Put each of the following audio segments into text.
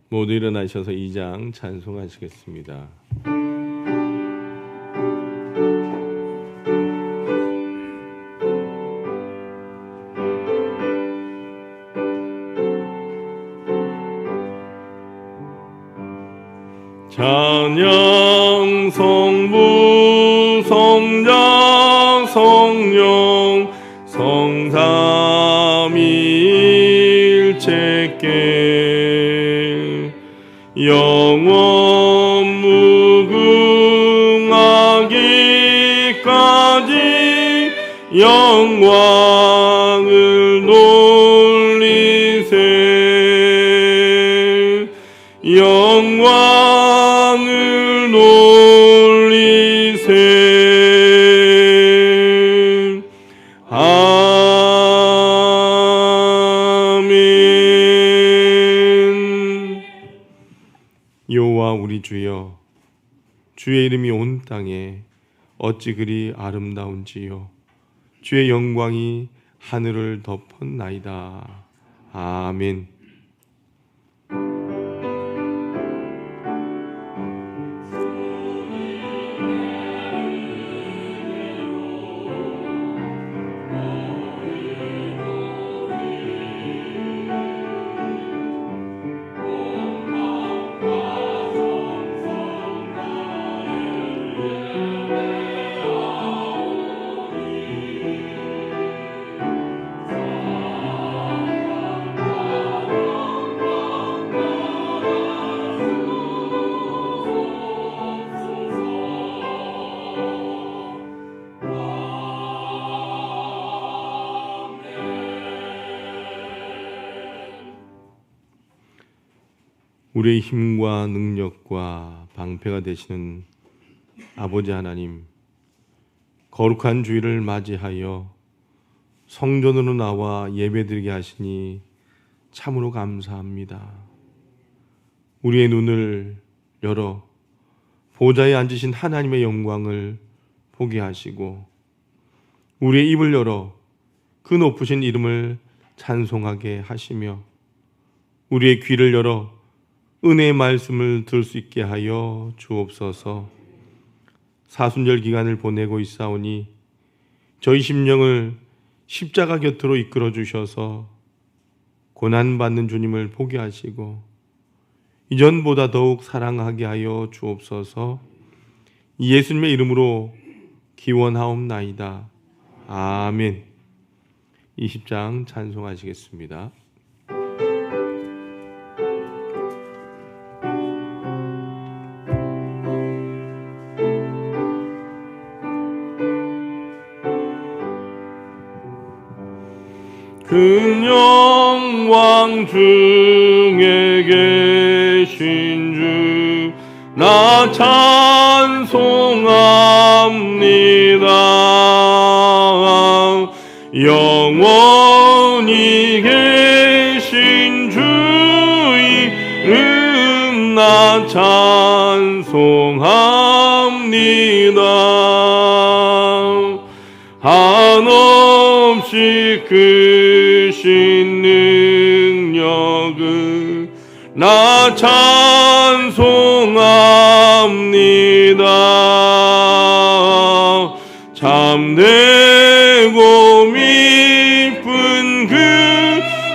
모두 일어나셔서 2장 찬송하시겠습니다. 찬양 성부 성자 성령 성삼위일체께 영원 무궁하기까지 영광을 돌리세 영광을 돌리세 아멘. 여호와 우리 주여, 주의 이름이 온 땅에 어찌 그리 아름다운지요. 주의 영광이 하늘을 덮었나이다. 아멘. 우리의 힘과 능력과 방패가 되시는 아버지 하나님, 거룩한 주일을 맞이하여 성전으로 나와 예배드리게 하시니 참으로 감사합니다. 우리의 눈을 열어 보좌에 앉으신 하나님의 영광을 보게 하시고 우리의 입을 열어 그 높으신 이름을 찬송하게 하시며 우리의 귀를 열어 은혜의 말씀을 들을 수 있게 하여 주옵소서. 사순절 기간을 보내고 있사오니 저희 심령을 십자가 곁으로 이끌어 주셔서 고난받는 주님을 보게 하시고 이전보다 더욱 사랑하게 하여 주옵소서. 예수님의 이름으로 기원하옵나이다. 아멘. 20장 찬송하시겠습니다. 큰 영광 중에 계신 주 나 찬송합니다. 영원히 계신 주 이름 나 찬송합니다. 한없이 크신 능력을 나 찬송합니다. 참되고 미쁜 그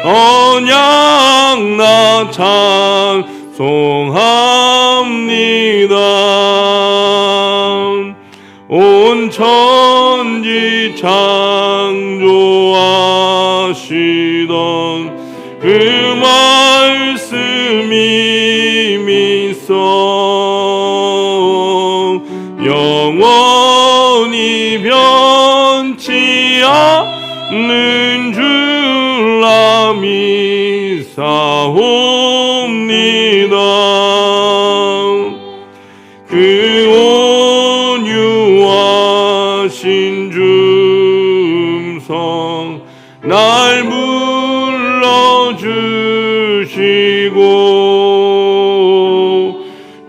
언약 나 찬송합니다. 온 천지 창조하시던 그 말씀이 미소 영원히 변치 않는 줄 믿사옵니다. 그 온유하신 줌성 날 불러주시고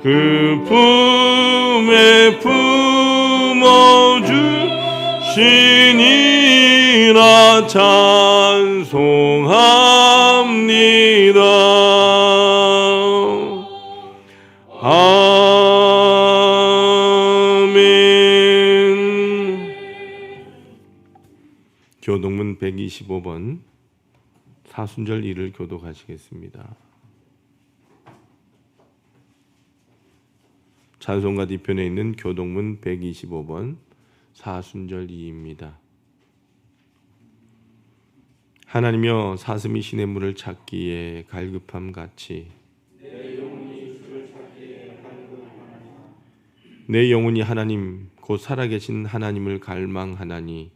그 품에 품어주시니라 찬송합니다. 아멘. 교독문 125번 사순절 2를 교독하시겠습니다. 찬송가 뒤편에 있는 교독문 125번 사순절 2입니다. 하나님이여 사슴이 시냇물을 찾기에 갈급함 같이 내 영혼이 하나님 곧 살아계신 하나님을 갈망하나니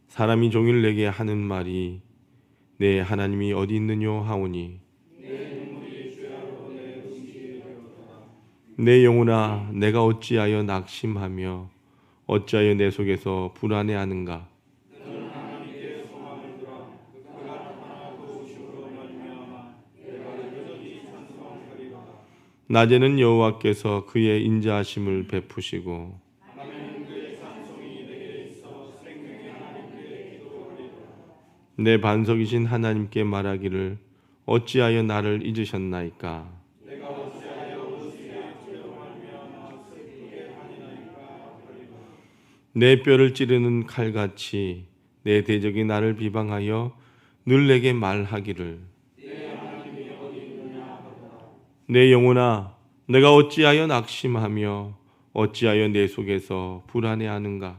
사람이 종일 내게 하는 말이 내 하나님이 어디 있느뇨 하오니 내 영혼아 내가 어찌하여 낙심하며 어찌하여 내 속에서 불안해하는가. 낮에는 여호와께서 그의 인자하심을 베푸시고 내 반석이신 하나님께 말하기를 어찌하여 나를 잊으셨나이까. 내 뼈를 찌르는 칼같이 내 대적이 나를 비방하여 늘 내게 말하기를 내 영혼아 내가 어찌하여 낙심하며 어찌하여 내 속에서 불안해하는가.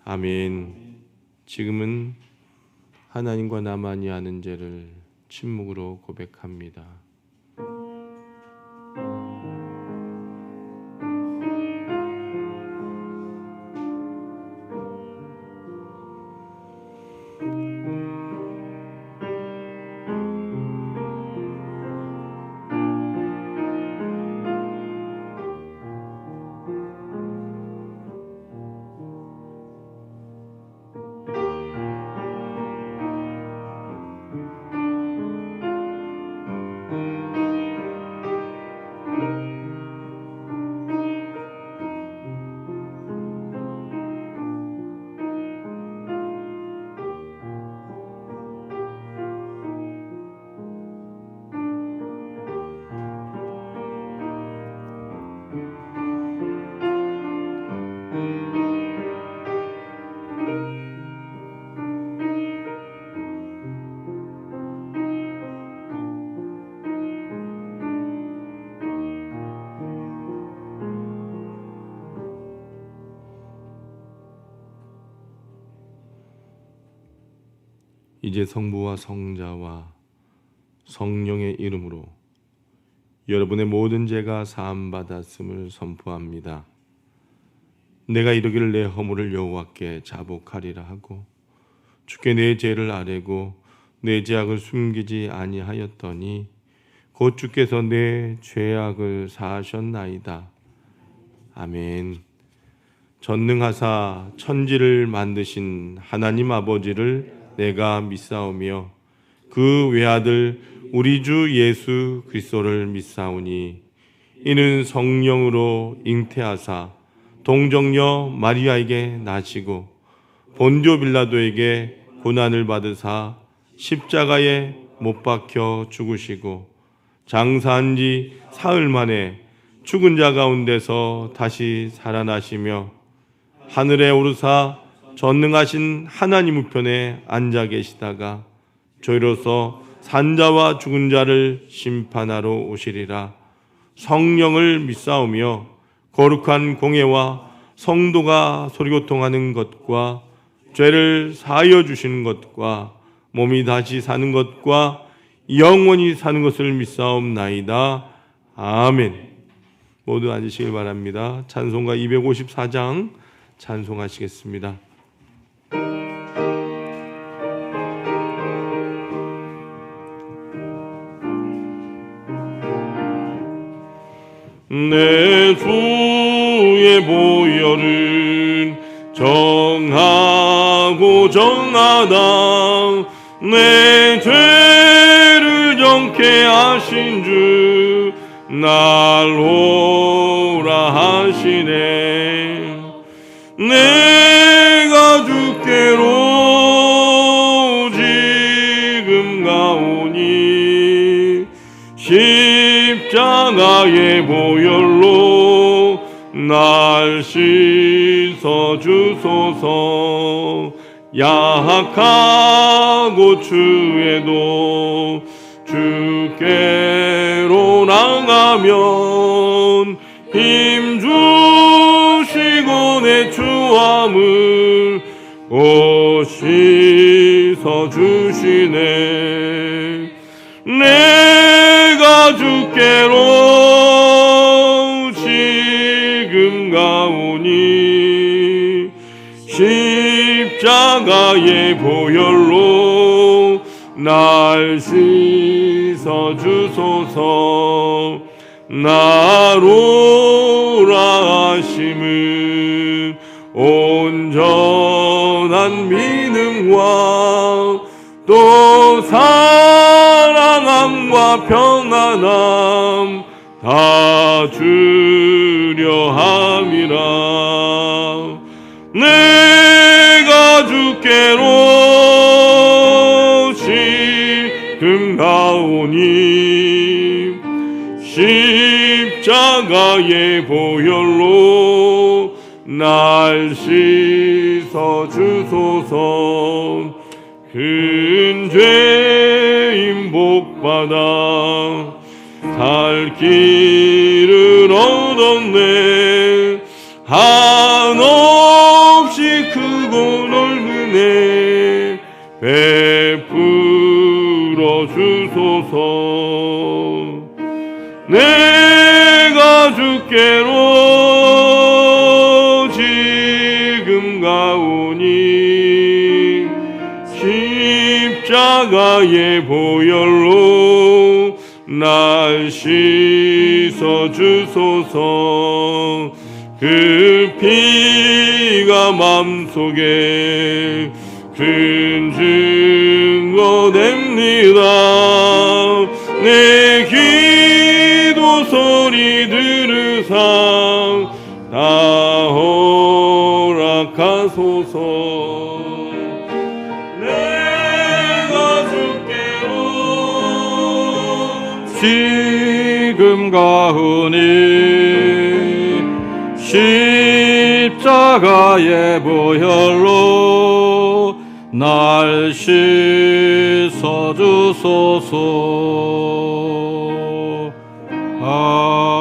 아멘. 지금은 하나님과 나만이 아는 죄를 침묵으로 고백합니다. 이제 성부와 성자와 성령의 이름으로 여러분의 모든 죄가 사함받았음을 선포합니다. 내가 이르기를 내 허물을 여호와께 자복하리라 하고 주께 내 죄를 아뢰고 내 죄악을 숨기지 아니하였더니 곧 주께서 내 죄악을 사하셨나이다. 아멘. 전능하사 천지를 만드신 하나님 아버지를 내가 믿사오며 그 외아들 우리 주 예수 그리스도를 믿사오니 이는 성령으로 잉태하사 동정녀 마리아에게 나시고 본디오 빌라도에게 고난을 받으사 십자가에 못 박혀 죽으시고 장사한 지 사흘 만에 죽은 자 가운데서 다시 살아나시며 하늘에 오르사 전능하신 하나님 우편에 앉아 계시다가 저희로서 산자와 죽은 자를 심판하러 오시리라. 성령을 믿사오며 거룩한 공예와 성도가 소리고통하는 것과 죄를 사하여 주시는 것과 몸이 다시 사는 것과 영원히 사는 것을 믿사옵나이다. 아멘. 모두 앉으시길 바랍니다. 찬송가 254장 찬송하시겠습니다. 내 주의 보혈은 정하고 정하다 내 죄를 정케 하신 주 날 오라 하시네. 내가 주께로 지금 가오니 십자가의 보혈로 날 씻어 주소서. 약하고 추해도 주께로 나가면 힘 주시고 내 추함을 곧 씻어 주시네. 내가 주께로 지금 가오니 십자가의 보혈로 날 씻어 주소서. 나로라 하심은 온전한 믿음과 또 사랑함과 평안함 다 주려 함이라. 내가 주께로 지금 가오니 십자가의 보혈로 날 씻어 주소서. 큰 죄인 복받아 살 길을 얻었네. 한없이 크고 넓은 애 베풀어 주소서. 내가 주께로 지금 가오니 십자가의 보혈로 날 씻어 주소서. 그 피가 맘속에 큰 증거 됩니다. 내 기도 소리 들으사 다 허락하소서. 내가 주께로 지금 가오니 십자가의 보혈로 날 씻어 주소서. 아멘.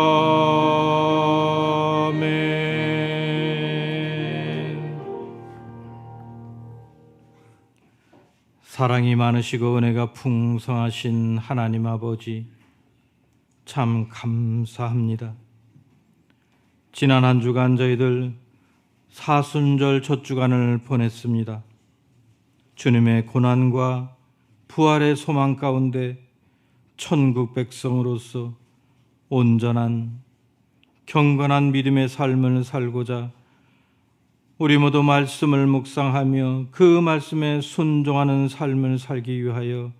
사랑이 많으시고 은혜가 풍성하신 하나님 아버지, 참 감사합니다. 지난 한 주간 저희들 사순절 첫 주간을 보냈습니다. 주님의 고난과 부활의 소망 가운데 천국 백성으로서 온전한 경건한 믿음의 삶을 살고자 우리 모두 말씀을 묵상하며 그 말씀에 순종하는 삶을 살기 위하여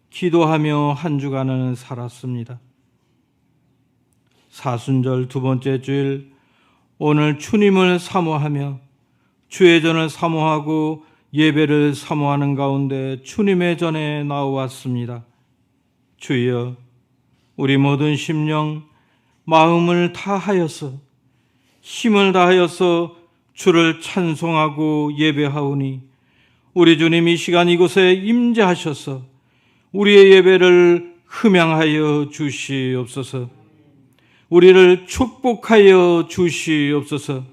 기도하며 한 주간을 살았습니다. 사순절 두 번째 주일, 오늘 주님을 사모하며 주의 전을 사모하고 예배를 사모하는 가운데 주님의 전에 나왔습니다. 주여, 우리 모든 심령, 마음을 다하여서 힘을 다하여서 주를 찬송하고 예배하오니 우리 주님 이 시간 이곳에 임재하셔서 우리의 예배를 흠양하여 주시옵소서. 우리를 축복하여 주시옵소서.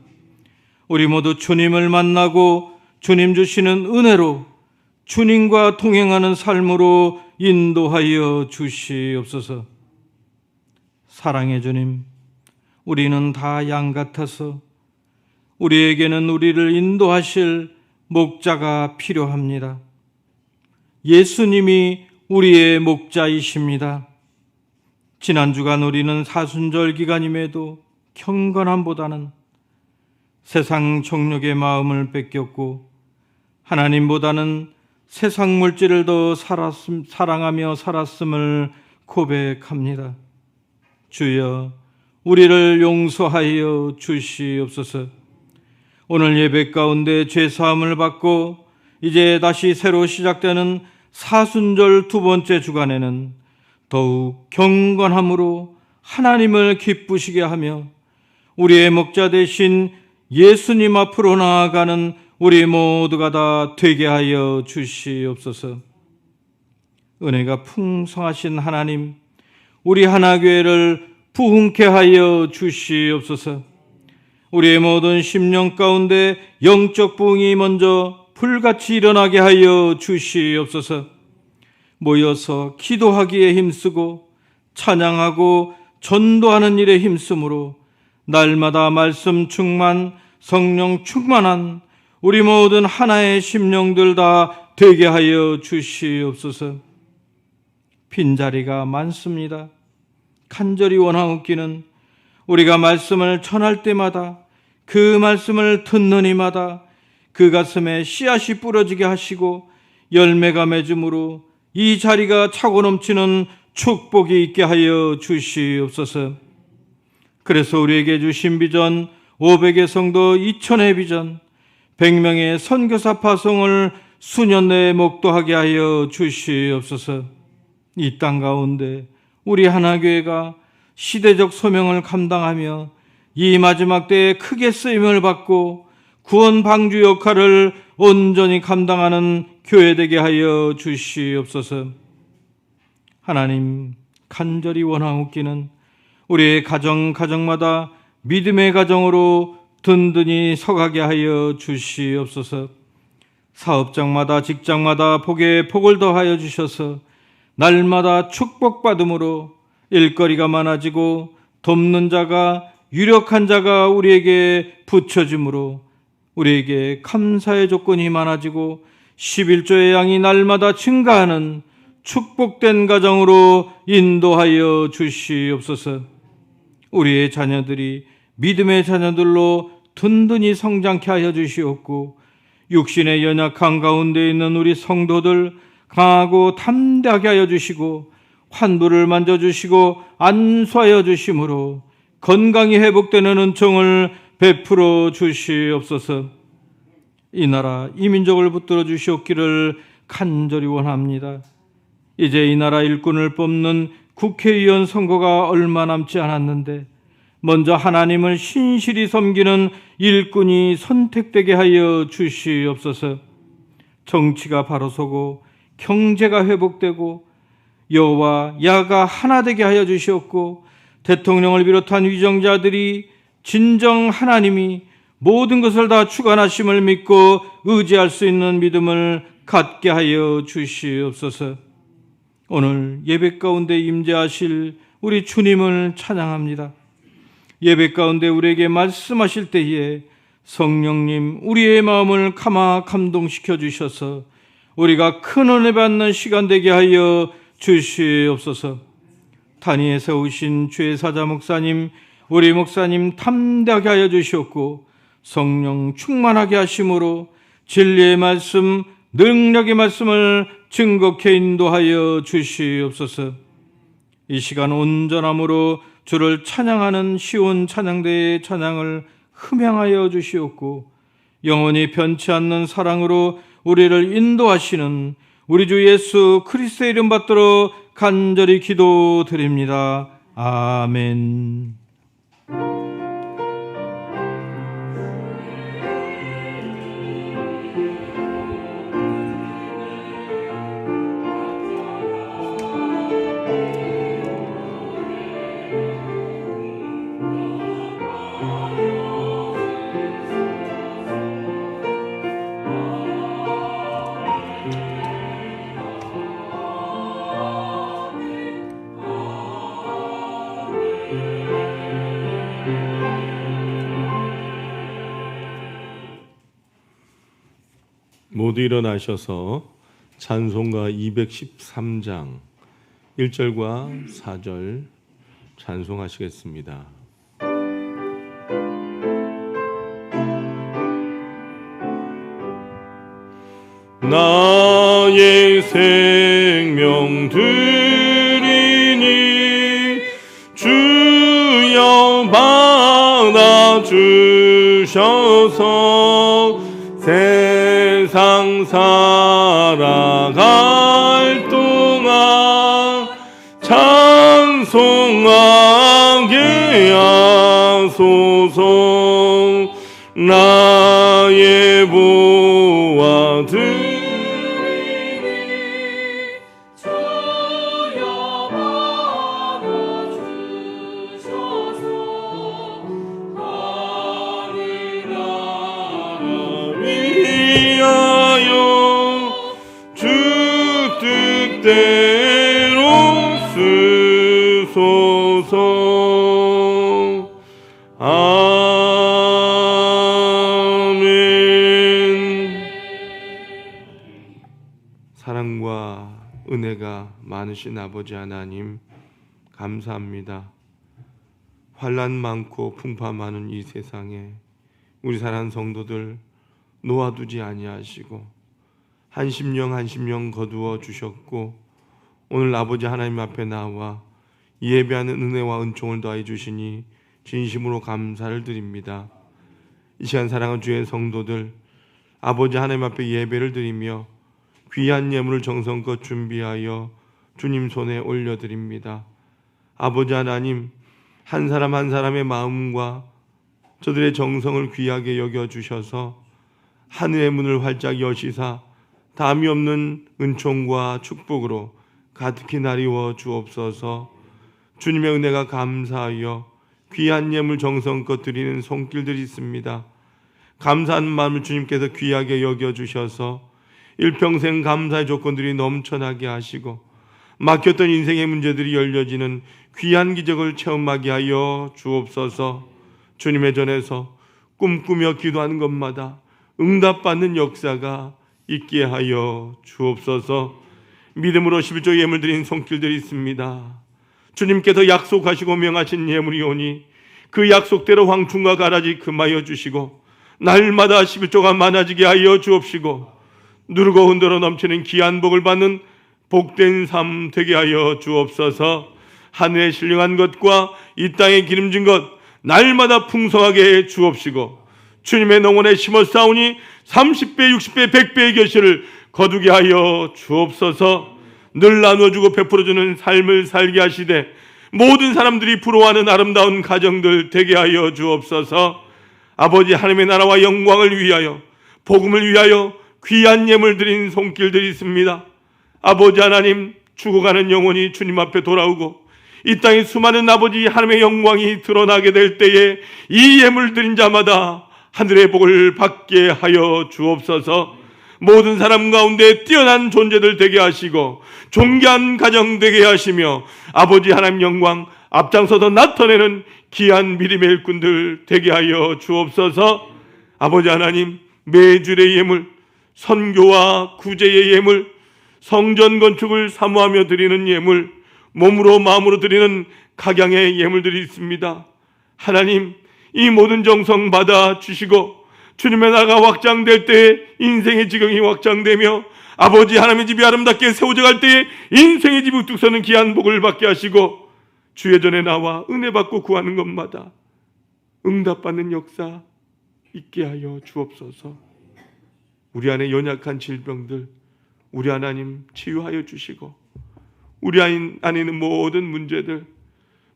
우리 모두 주님을 만나고 주님 주시는 은혜로 주님과 동행하는 삶으로 인도하여 주시옵소서. 사랑의 주님, 우리는 다 양 같아서 우리에게는 우리를 인도하실 목자가 필요합니다. 예수님이 우리의 목자이십니다. 지난 주간 우리는 사순절 기간임에도 경건함보다는 세상 정욕의 마음을 뺏겼고 하나님보다는 세상 물질을 더 사랑하며 살았음을 고백합니다. 주여, 우리를 용서하여 주시옵소서. 오늘 예배 가운데 죄사함을 받고 이제 다시 새로 시작되는 사순절 두 번째 주간에는 더욱 경건함으로 하나님을 기쁘시게 하며 우리의 목자 되신 예수님 앞으로 나아가는 우리 모두가 다 되게 하여 주시옵소서. 은혜가 풍성하신 하나님, 우리 하나교회를 부흥케 하여 주시옵소서. 우리의 모든 심령 가운데 영적 부흥이 먼저 불같이 일어나게 하여 주시옵소서. 모여서 기도하기에 힘쓰고 찬양하고 전도하는 일에 힘쓰므로 날마다 말씀 충만, 성령 충만한 우리 모든 하나의 심령들 다 되게 하여 주시옵소서. 빈자리가 많습니다. 간절히 원하옵기는 우리가 말씀을 전할 때마다 그 말씀을 듣는 이마다 그 가슴에 씨앗이 뿌려지게 하시고 열매가 맺음으로 이 자리가 차고 넘치는 축복이 있게 하여 주시옵소서. 그래서 우리에게 주신 비전 500의 성도 2000의 비전 100명의 선교사 파송을 수년 내에 목도하게 하여 주시옵소서. 이 땅 가운데 우리 하나교회가 시대적 소명을 감당하며 이 마지막 때에 크게 쓰임을 받고 구원 방주 역할을 온전히 감당하는 교회 되게 하여 주시옵소서. 하나님, 간절히 원하옵기는 우리의 가정마다 믿음의 가정으로 든든히 서가게 하여 주시옵소서. 사업장마다 직장마다 복에 복을 더하여 주셔서 날마다 축복받음으로 일거리가 많아지고 돕는 자가 유력한 자가 우리에게 붙여짐으로 우리에게 감사의 조건이 많아지고 11조의 양이 날마다 증가하는 축복된 가정으로 인도하여 주시옵소서. 우리의 자녀들이 믿음의 자녀들로 든든히 성장케 하여 주시옵고 육신의 연약한 가운데 있는 우리 성도들 강하고 담대하게 하여 주시고 환부를 만져주시고 안수하여 주심으로 건강이 회복되는 은총을 베풀어 주시옵소서. 이 나라 이 민족을 붙들어 주시옵기를 간절히 원합니다. 이제 이 나라 일꾼을 뽑는 국회의원 선거가 얼마 남지 않았는데 먼저 하나님을 신실히 섬기는 일꾼이 선택되게 하여 주시옵소서. 정치가 바로 서고 경제가 회복되고 여와 야가 하나 되게 하여 주시옵고 대통령을 비롯한 위정자들이 진정 하나님이 모든 것을 다 주관하심을 믿고 의지할 수 있는 믿음을 갖게 하여 주시옵소서. 오늘 예배 가운데 임재하실 우리 주님을 찬양합니다. 예배 가운데 우리에게 말씀하실 때에 성령님 우리의 마음을 감동시켜 주셔서 우리가 큰 은혜 받는 시간 되게 하여 주시옵소서. 단위에 세우신 주의 사자 목사님, 우리 목사님 담대하게 하여 주시옵고 성령 충만하게 하심으로 진리의 말씀, 능력의 말씀을 증거케 인도하여 주시옵소서. 이 시간 온전함으로 주를 찬양하는 시온 찬양대의 찬양을 흠양하여 주시옵고 영원히 변치 않는 사랑으로 우리를 인도하시는 우리 주 예수 그리스도의 이름 받들어 간절히 기도드립니다. 아멘. 모두 일어나셔서 찬송가 213장 1절과 4절 찬송하시겠습니다. 나의 생명 드리니 주여 받아 주셔서 세상 살아갈 동안 찬송하게 하소서. 나의 보아들 뜻대로 쓰소서. 아멘. 사랑과 은혜가 많으신 아버지 하나님, 감사합니다. 환난 많고 풍파 많은 이 세상에 우리 사랑하는 성도들 놓아두지 아니하시고 한 심령 거두어 주셨고, 오늘 아버지 하나님 앞에 나와 예배하는 은혜와 은총을 더해 주시니 진심으로 감사를 드립니다. 이 시간 사랑하는 주의 성도들, 아버지 하나님 앞에 예배를 드리며 귀한 예물을 정성껏 준비하여 주님 손에 올려드립니다. 아버지 하나님, 한 사람 한 사람의 마음과 저들의 정성을 귀하게 여겨주셔서 하늘의 문을 활짝 여시사 담이 없는 은총과 축복으로 가득히 나리워 주옵소서. 주님의 은혜가 감사하여 귀한 예물 정성껏 드리는 손길들이 있습니다. 감사한 마음을 주님께서 귀하게 여겨주셔서 일평생 감사의 조건들이 넘쳐나게 하시고 막혔던 인생의 문제들이 열려지는 귀한 기적을 체험하게 하여 주옵소서. 주님의 전에서 꿈꾸며 기도하는 것마다 응답받는 역사가 있게 하여 주옵소서. 믿음으로 11조 예물 드린 손길들이 있습니다. 주님께서 약속하시고 명하신 예물이 오니 그 약속대로 황충과 가라지 금하여 주시고 날마다 11조가 많아지게 하여 주옵시고 누르고 흔들어 넘치는 귀한 복을 받는 복된 삶 되게 하여 주옵소서. 하늘에 신령한 것과 이 땅에 기름진 것 날마다 풍성하게 해 주옵시고 주님의 농원에 심어 싸우니 30배, 60배, 100배의 결실을 거두게 하여 주옵소서. 늘 나눠주고 베풀어주는 삶을 살게 하시되 모든 사람들이 부러워하는 아름다운 가정들 되게 하여 주옵소서. 아버지 하나님의 나라와 영광을 위하여 복음을 위하여 귀한 예물 드린 손길들이 있습니다. 아버지 하나님, 죽어가는 영혼이 주님 앞에 돌아오고 이 땅에 수많은 아버지 하나님의 영광이 드러나게 될 때에 이 예물 드린 자마다 하늘의 복을 받게 하여 주옵소서. 모든 사람 가운데 뛰어난 존재들 되게 하시고 존귀한 가정 되게 하시며 아버지 하나님 영광 앞장서서 나타내는 귀한 믿음의 일꾼들 되게 하여 주옵소서. 아버지 하나님, 매주의 예물, 선교와 구제의 예물, 성전 건축을 사모하며 드리는 예물, 몸으로 마음으로 드리는 각양의 예물들이 있습니다. 하나님, 이 모든 정성 받아 주시고 주님의 나라가 확장될 때에 인생의 지경이 확장되며 아버지 하나님의 집이 아름답게 세워져 갈 때에 인생의 집이 우뚝 서는 귀한 복을 받게 하시고 주의 전에 나와 은혜 받고 구하는 것마다 응답받는 역사 있게 하여 주옵소서. 우리 안에 연약한 질병들 우리 하나님 치유하여 주시고 우리 안에 있는 모든 문제들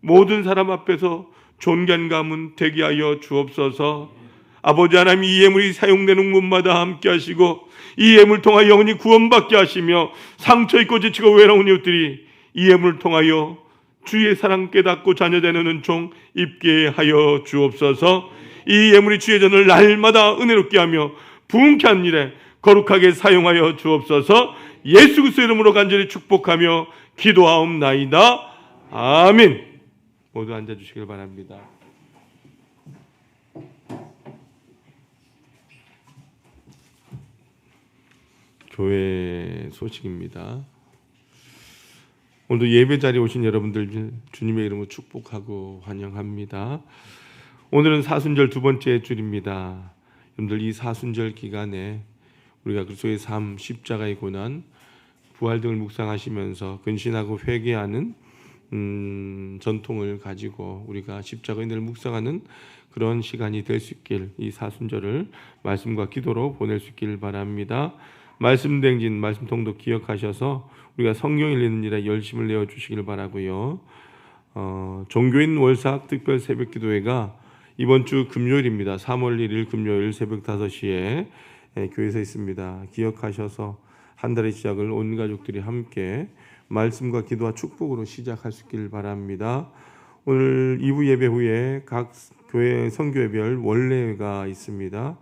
모든 사람 앞에서 존귀한 가문 되게 하여 주옵소서. 아버지 하나님, 이 예물이 사용되는 곳마다 함께 하시고 이 예물 통하여 영혼이 구원받게 하시며 상처 입고 지치고 외로운 이웃들이 이 예물을 통하여 주의 사랑 깨닫고 자녀되는 은총 입게 하여 주옵소서. 이 예물이 주의 전을 날마다 은혜롭게 하며 부흥케 한 일에 거룩하게 사용하여 주옵소서. 예수 그리스도의 이름으로 간절히 축복하며 기도하옵나이다. 아멘. 모두 앉아주시길 바랍니다. 교회 소식입니다. 오늘도 예배 자리에 오신 여러분들 주님의 이름으로 축복하고 환영합니다. 오늘은 사순절 두 번째 주일입니다. 여러분들, 이 사순절 기간에 우리가 그리스도의 삶, 십자가의 고난, 부활 등을 묵상하시면서 근신하고 회개하는 전통을 가지고 우리가 십자가의 은혜를 묵상하는 그런 시간이 될 수 있길, 이 사순절을 말씀과 기도로 보낼 수 있길 바랍니다. 말씀 댕진, 말씀 통독 기억하셔서 우리가 성경 읽는 일에 열심을 내어 주시길 바라고요. 종교인 월삭 특별 새벽 기도회가 이번 주 금요일입니다. 3월 1일 금요일 새벽 5시에 교회에서 있습니다. 기억하셔서 한 달의 시작을 온 가족들이 함께 말씀과 기도와 축복으로 시작할 수 있길 바랍니다. 오늘 2부 예배 후에 각 교회 선교회별 원례가 있습니다.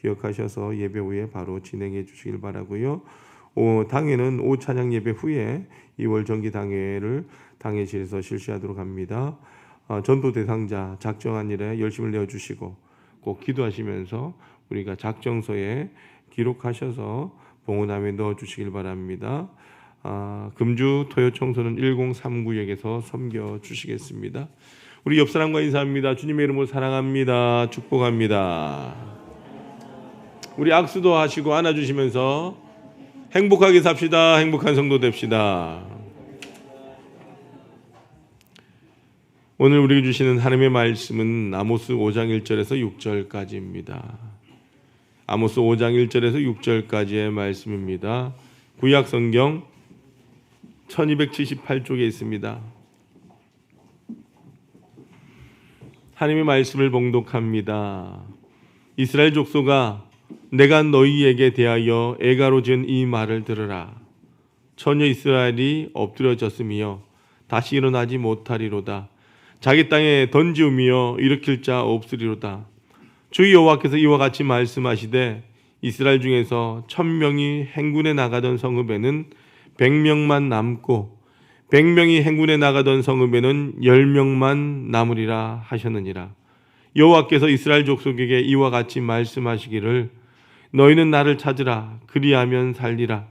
기억하셔서 예배 후에 바로 진행해 주시길 바라고요. 당회는 오후 찬양 예배 후에 2월 정기 당회를 당회실에서 실시하도록 합니다. 전도 대상자 작정한 일에 열심을 내어주시고 꼭 기도하시면서 우리가 작정서에 기록하셔서 봉헌함에 넣어주시길 바랍니다. 금주 토요 청소는 1039역에서 섬겨주시겠습니다. 우리 옆사람과 인사합니다. 주님의 이름으로 사랑합니다. 축복합니다. 우리 악수도 하시고 안아주시면서 행복하게 삽시다. 행복한 성도 됩시다. 오늘 우리에게 주시는 하나님의 말씀은 아모스 5장 1절에서 6절까지입니다. 아모스 5장 1절에서 6절까지의 말씀입니다. 구약 성경 1278쪽에 있습니다. 하나님의 말씀을 봉독합니다. 이스라엘 족속아, 내가 너희에게 대하여 애가로 지은 이 말을 들으라. 처녀 이스라엘이 엎드려졌으며 다시 일어나지 못하리로다. 자기 땅에 던지우며 일으킬 자 없으리로다. 주 여호와께서 이와 같이 말씀하시되 이스라엘 중에서 1000명이 행군에 나가던 성읍에는 100명만 남고 100명이 행군에 나가던 성읍에는 10명만 남으리라 하셨느니라. 여호와께서 이스라엘 족속에게 이와 같이 말씀하시기를 너희는 나를 찾으라. 그리하면 살리라.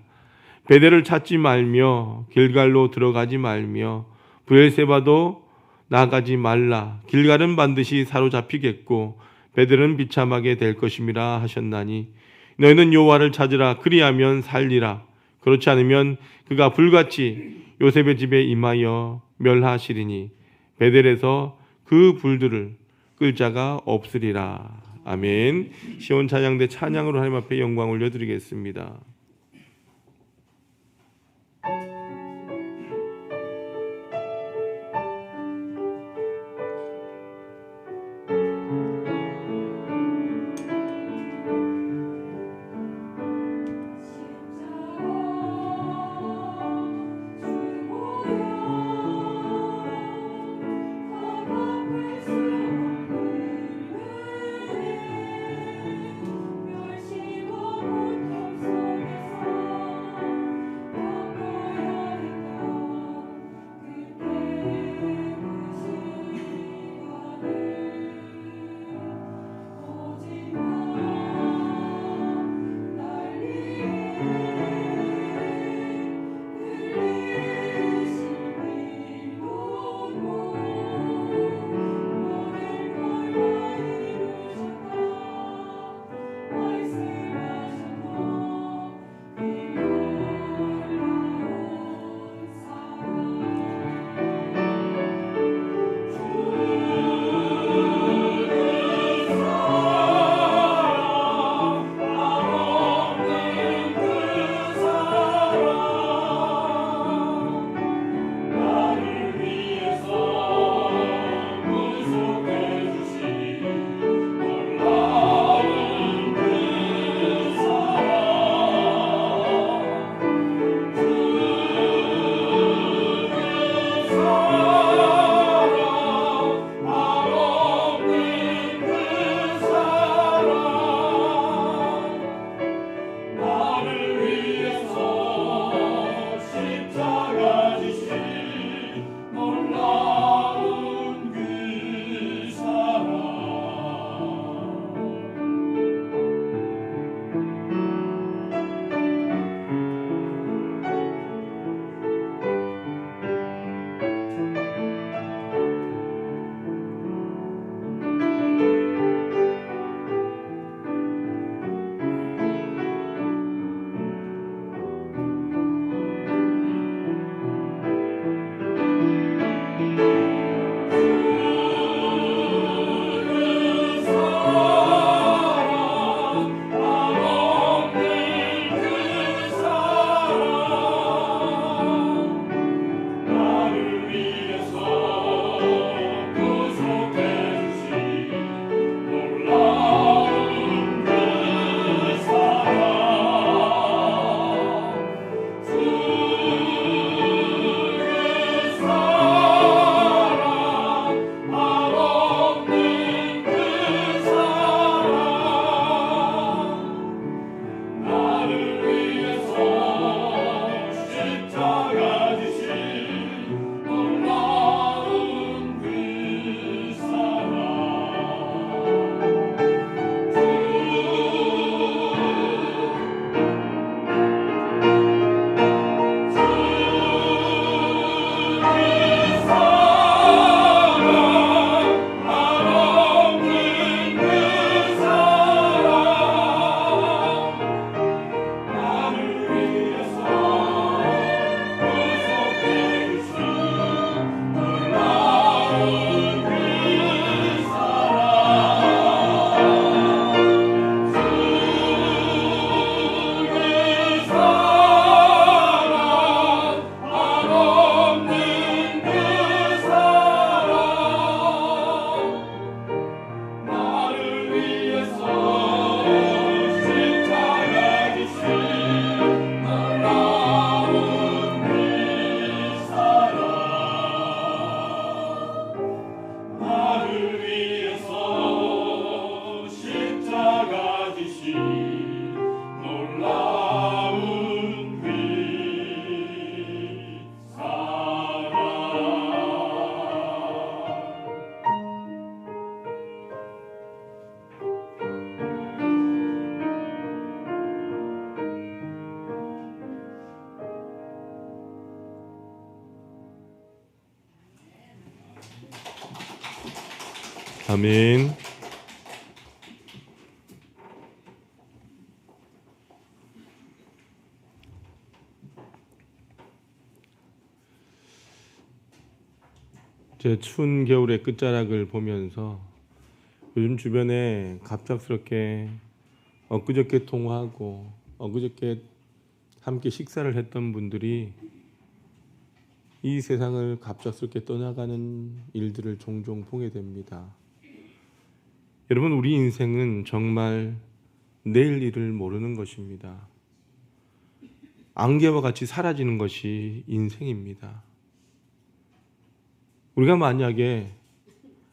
베델을 찾지 말며 길갈로 들어가지 말며 브엘세바도 나가지 말라. 길갈은 반드시 사로잡히겠고 베델은 비참하게 될 것임이라 하셨나니 너희는 여호와를 찾으라. 그리하면 살리라. 그렇지 않으면 그가 불같이 요셉의 집에 임하여 멸하시리니 베델에서 그 불들을 끌 자가 없으리라. 아멘. 시온 찬양대 찬양으로 하나님 앞에 영광 올려드리겠습니다. 아멘. 제 추운 겨울의 끝자락을 보면서 요즘 주변에 갑작스럽게 엊그저께 통화하고 엊그저께 함께 식사를 했던 분들이 이 세상을 갑작스럽게 떠나가는 일들을 종종 보게 됩니다. 여러분, 우리 인생은 정말 내일 일을 모르는 것입니다. 안개와 같이 사라지는 것이 인생입니다. 우리가 만약에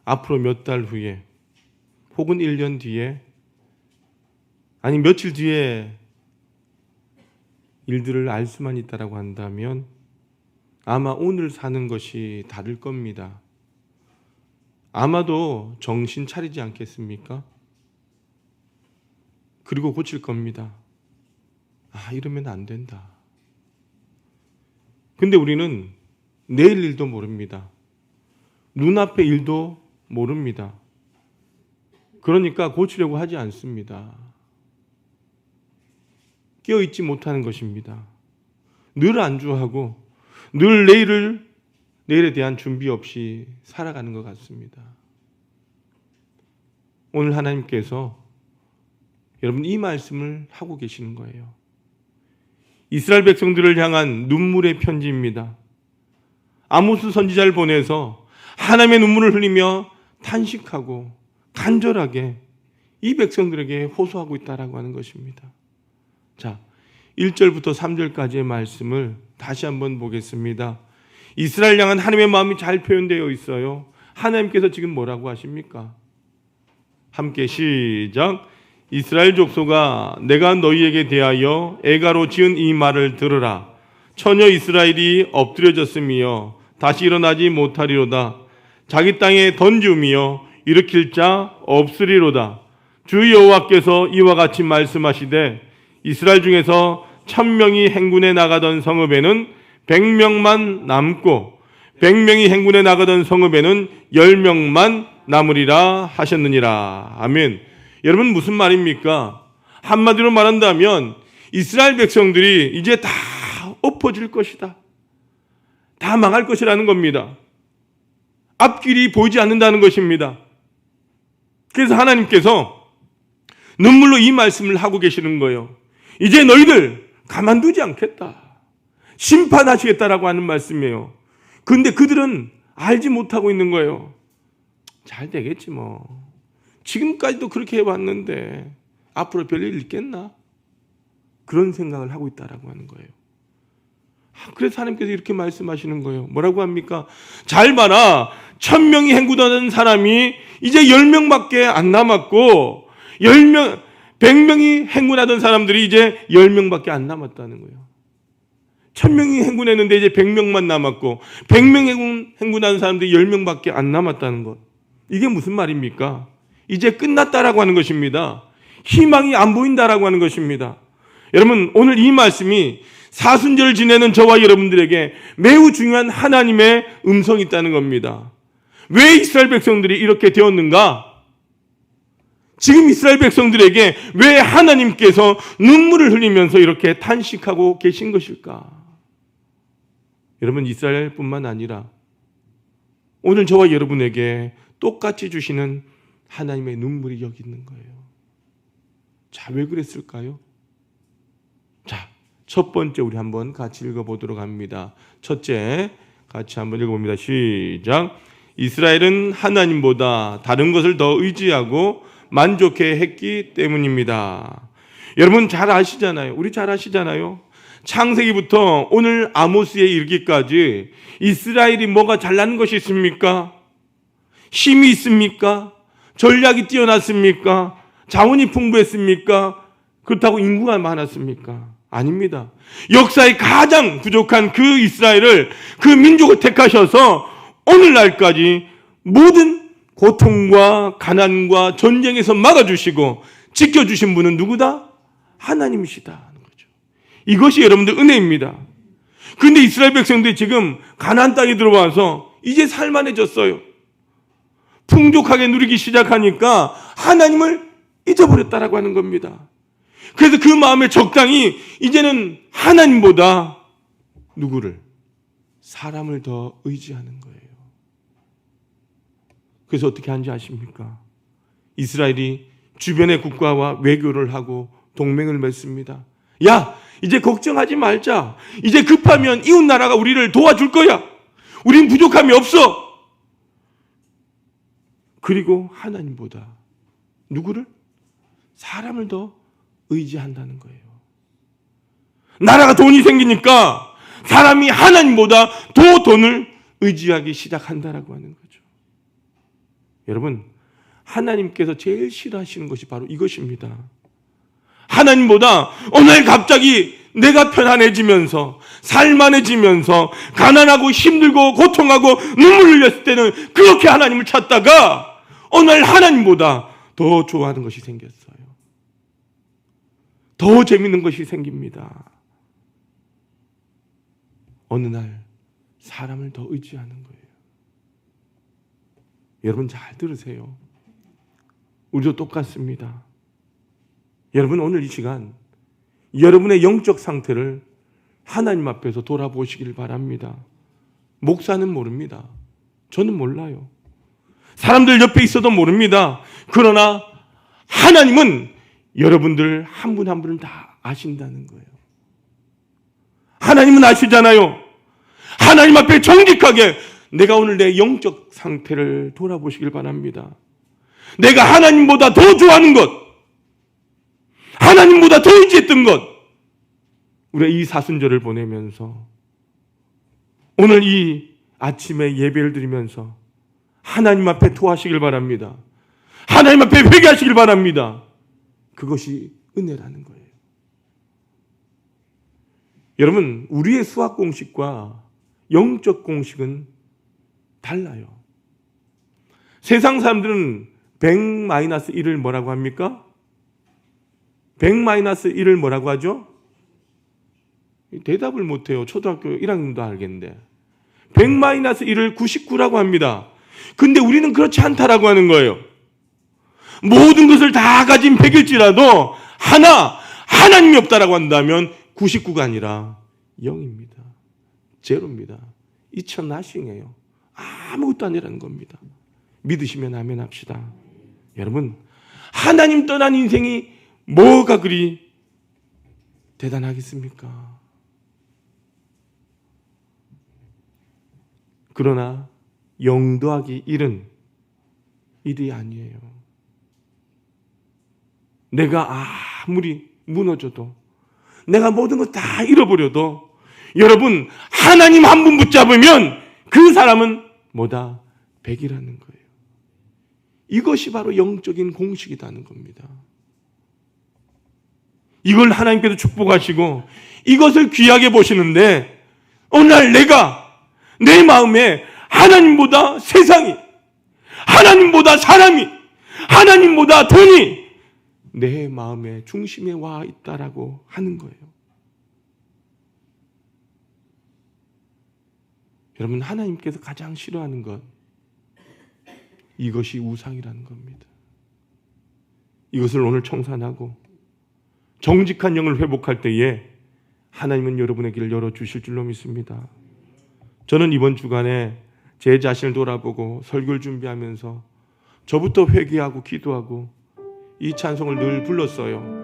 앞으로 몇 달 후에 혹은 1년 뒤에 아니 며칠 뒤에 일들을 알 수만 있다라고 한다면 아마 오늘 사는 것이 다를 겁니다. 아마도 정신 차리지 않겠습니까? 그리고 고칠 겁니다. 이러면 안 된다. 근데 우리는 내일 일도 모릅니다. 눈앞의 일도 모릅니다. 그러니까 고치려고 하지 않습니다. 깨어있지 못하는 것입니다. 늘 안주하고 늘 내일에 대한 준비 없이 살아가는 것 같습니다. 오늘 하나님께서 여러분 이 말씀을 하고 계시는 거예요. 이스라엘 백성들을 향한 눈물의 편지입니다. 아모스 선지자를 보내서 하나님의 눈물을 흘리며 탄식하고 간절하게 이 백성들에게 호소하고 있다라고 하는 것입니다. 자, 1절부터 3절까지의 말씀을 다시 한번 보겠습니다. 이스라엘 향한 하나님의 마음이 잘 표현되어 있어요. 하나님께서 지금 뭐라고 하십니까? 함께 시작. 이스라엘 족속아, 내가 너희에게 대하여 애가로 지은 이 말을 들으라. 처녀 이스라엘이 엎드려졌으며 다시 일어나지 못하리로다. 자기 땅에 던지우며 일으킬 자 없으리로다. 주 여호와께서 이와 같이 말씀하시되 이스라엘 중에서 1000명이 행군에 나가던 성읍에는 100명만 남고 100명이 행군에 나가던 성읍에는 10명만 남으리라 하셨느니라. 아멘. 여러분 무슨 말입니까? 한마디로 말한다면 이스라엘 백성들이 이제 다 엎어질 것이다. 다 망할 것이라는 겁니다. 앞길이 보이지 않는다는 것입니다. 그래서 하나님께서 눈물로 이 말씀을 하고 계시는 거예요. 이제 너희들 가만두지 않겠다. 심판하시겠다라고 하는 말씀이에요. 그런데 그들은 알지 못하고 있는 거예요. 잘 되겠지 뭐. 지금까지도 그렇게 해왔는데 앞으로 별일 있겠나? 그런 생각을 하고 있다라고 하는 거예요. 그래서 하나님께서 이렇게 말씀하시는 거예요. 뭐라고 합니까? 잘 봐라. 1000명이 행군하던 사람이 이제 10명밖에 안 남았고 100명이 행군하던 사람들이 이제 10명밖에 안 남았다는 거예요. 1000명이 행군했는데 이제 100명만 남았고 100명 행군하는 사람들이 10명밖에 안 남았다는 것. 이게 무슨 말입니까? 이제 끝났다라고 하는 것입니다. 희망이 안 보인다라고 하는 것입니다. 여러분 오늘 이 말씀이 사순절을 지내는 저와 여러분들에게 매우 중요한 하나님의 음성이 있다는 겁니다. 왜 이스라엘 백성들이 이렇게 되었는가? 지금 이스라엘 백성들에게 왜 하나님께서 눈물을 흘리면서 이렇게 탄식하고 계신 것일까? 여러분 이스라엘뿐만 아니라 오늘 저와 여러분에게 똑같이 주시는 하나님의 눈물이 여기 있는 거예요. 자, 왜 그랬을까요? 자, 첫 번째 우리 한번 같이 읽어보도록 합니다. 첫째, 같이 한번 읽어봅니다. 시작. 이스라엘은 하나님보다 다른 것을 더 의지하고 만족해 했기 때문입니다. 여러분 잘 아시잖아요. 우리 잘 아시잖아요. 창세기부터 오늘 아모스에 이르기까지 이스라엘이 뭐가 잘난 것이 있습니까? 힘이 있습니까? 전략이 뛰어났습니까? 자원이 풍부했습니까? 그렇다고 인구가 많았습니까? 아닙니다. 역사에 가장 부족한 그 이스라엘을, 그 민족을 택하셔서 오늘날까지 모든 고통과 가난과 전쟁에서 막아주시고 지켜주신 분은 누구다? 하나님이시다. 이것이 여러분들 은혜입니다. 그런데 이스라엘 백성들이 지금 가나안 땅에 들어와서 이제 살만해졌어요. 풍족하게 누리기 시작하니까 하나님을 잊어버렸다라고 하는 겁니다. 그래서 그 마음에 적당히 이제는 하나님보다 누구를? 사람을 더 의지하는 거예요. 그래서 어떻게 하는지 아십니까? 이스라엘이 주변의 국가와 외교를 하고 동맹을 맺습니다. 야, 이제 걱정하지 말자. 이제 급하면 이웃 나라가 우리를 도와줄 거야. 우린 부족함이 없어. 그리고 하나님보다 누구를? 사람을 더 의지한다는 거예요. 나라가 돈이 생기니까 사람이 하나님보다 더 돈을 의지하기 시작한다라고 하는 거죠. 여러분, 하나님께서 제일 싫어하시는 것이 바로 이것입니다. 하나님보다 오늘 갑자기 내가 편안해지면서 살만해지면서 가난하고 힘들고 고통하고 눈물 흘렸을 때는 그렇게 하나님을 찾다가 오늘 하나님보다 더 좋아하는 것이 생겼어요. 더 재밌는 것이 생깁니다. 어느 날 사람을 더 의지하는 거예요. 여러분 잘 들으세요. 우리도 똑같습니다. 여러분 오늘 이 시간 여러분의 영적 상태를 하나님 앞에서 돌아보시길 바랍니다. 목사는 모릅니다. 저는 몰라요. 사람들 옆에 있어도 모릅니다. 그러나 하나님은 여러분들 한 분 한 분을 다 아신다는 거예요. 하나님은 아시잖아요. 하나님 앞에 정직하게 내가 오늘 내 영적 상태를 돌아보시길 바랍니다. 내가 하나님보다 더 좋아하는 것, 하나님보다 더 의지했던 것, 우리가 이 사순절을 보내면서 오늘 이 아침에 예배를 드리면서 하나님 앞에 토하시길 바랍니다. 하나님 앞에 회개하시길 바랍니다. 그것이 은혜라는 거예요. 여러분, 우리의 수학 공식과 영적 공식은 달라요. 세상 사람들은 100-1을 뭐라고 합니까? 100-1을 뭐라고 하죠? 대답을 못해요. 초등학교 1학년도 알겠는데 100-1을 99라고 합니다. 근데 우리는 그렇지 않다라고 하는 거예요. 모든 것을 다 가진 100일지라도 하나님이 없다라고 한다면 99가 아니라 0입니다. 제로입니다. It's nothing이에요. 아무것도 아니라는 겁니다. 믿으시면 아멘 합시다. 여러분, 하나님 떠난 인생이 뭐가 그리 대단하겠습니까? 그러나 0 더하기 1은 1이 아니에요. 내가 아무리 무너져도, 내가 모든 것 다 잃어버려도, 여러분, 하나님 한 분 붙잡으면 그 사람은 뭐다? 100이라는 거예요. 이것이 바로 영적인 공식이라는 겁니다. 이걸 하나님께서 축복하시고 이것을 귀하게 보시는데, 오늘 내 마음에 하나님보다 세상이, 하나님보다 사람이, 하나님보다 돈이 내 마음의 중심에 와 있다라고 하는 거예요. 여러분, 하나님께서 가장 싫어하는 것, 이것이 우상이라는 겁니다. 이것을 오늘 청산하고 정직한 영을 회복할 때에 하나님은 여러분의 길을 열어주실 줄로 믿습니다. 저는 이번 주간에 제 자신을 돌아보고 설교를 준비하면서 저부터 회개하고 기도하고 이 찬송을 늘 불렀어요.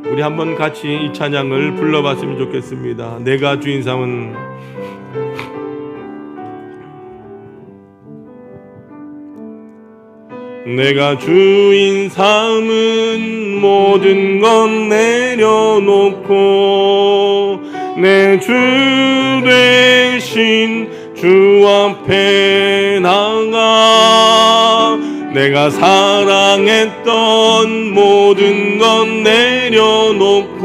우리 한번 같이 이 찬양을 불러봤으면 좋겠습니다. 내가 주인 삼은 내가 주인 삼은 모든 건 내려놓고 내 주 대신 주 앞에 나가 내가 사랑했던 모든 건 내려놓고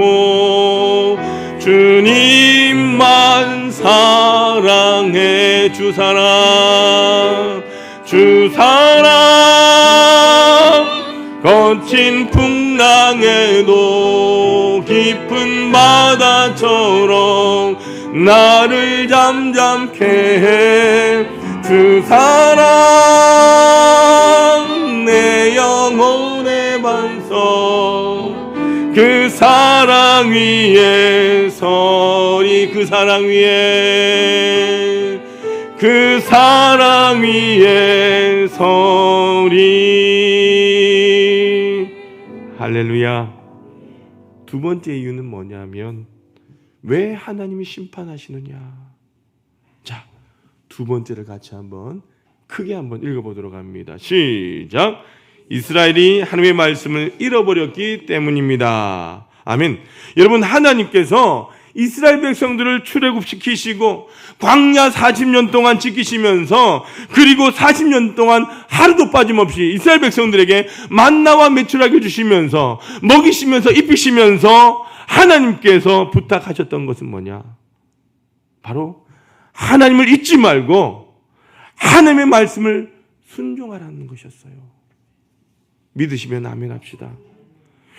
주님만 사랑해. 주 사랑, 주 사랑, 거친 풍랑에도 깊은 바다처럼 나를 잠잠케 해. 주 그 사랑 내 영혼의 반석 그 사랑 위에 서리 그 사랑 위에 그 사랑 위에 서리 할렐루야. 두 번째 이유는 뭐냐면 왜 하나님이 심판하시느냐. 자, 두 번째를 같이 한번 크게 한번 읽어보도록 합니다. 시작. 이스라엘이 하나님의 말씀을 잃어버렸기 때문입니다. 아멘. 여러분, 하나님께서 이스라엘 백성들을 출애굽시키시고 광야 40년 동안 지키시면서 그리고 40년 동안 하루도 빠짐없이 이스라엘 백성들에게 만나와 메추라기를 주시면서 먹이시면서 입히시면서 하나님께서 부탁하셨던 것은 뭐냐? 바로 하나님을 잊지 말고 하나님의 말씀을 순종하라는 것이었어요. 믿으시면 아멘 합시다.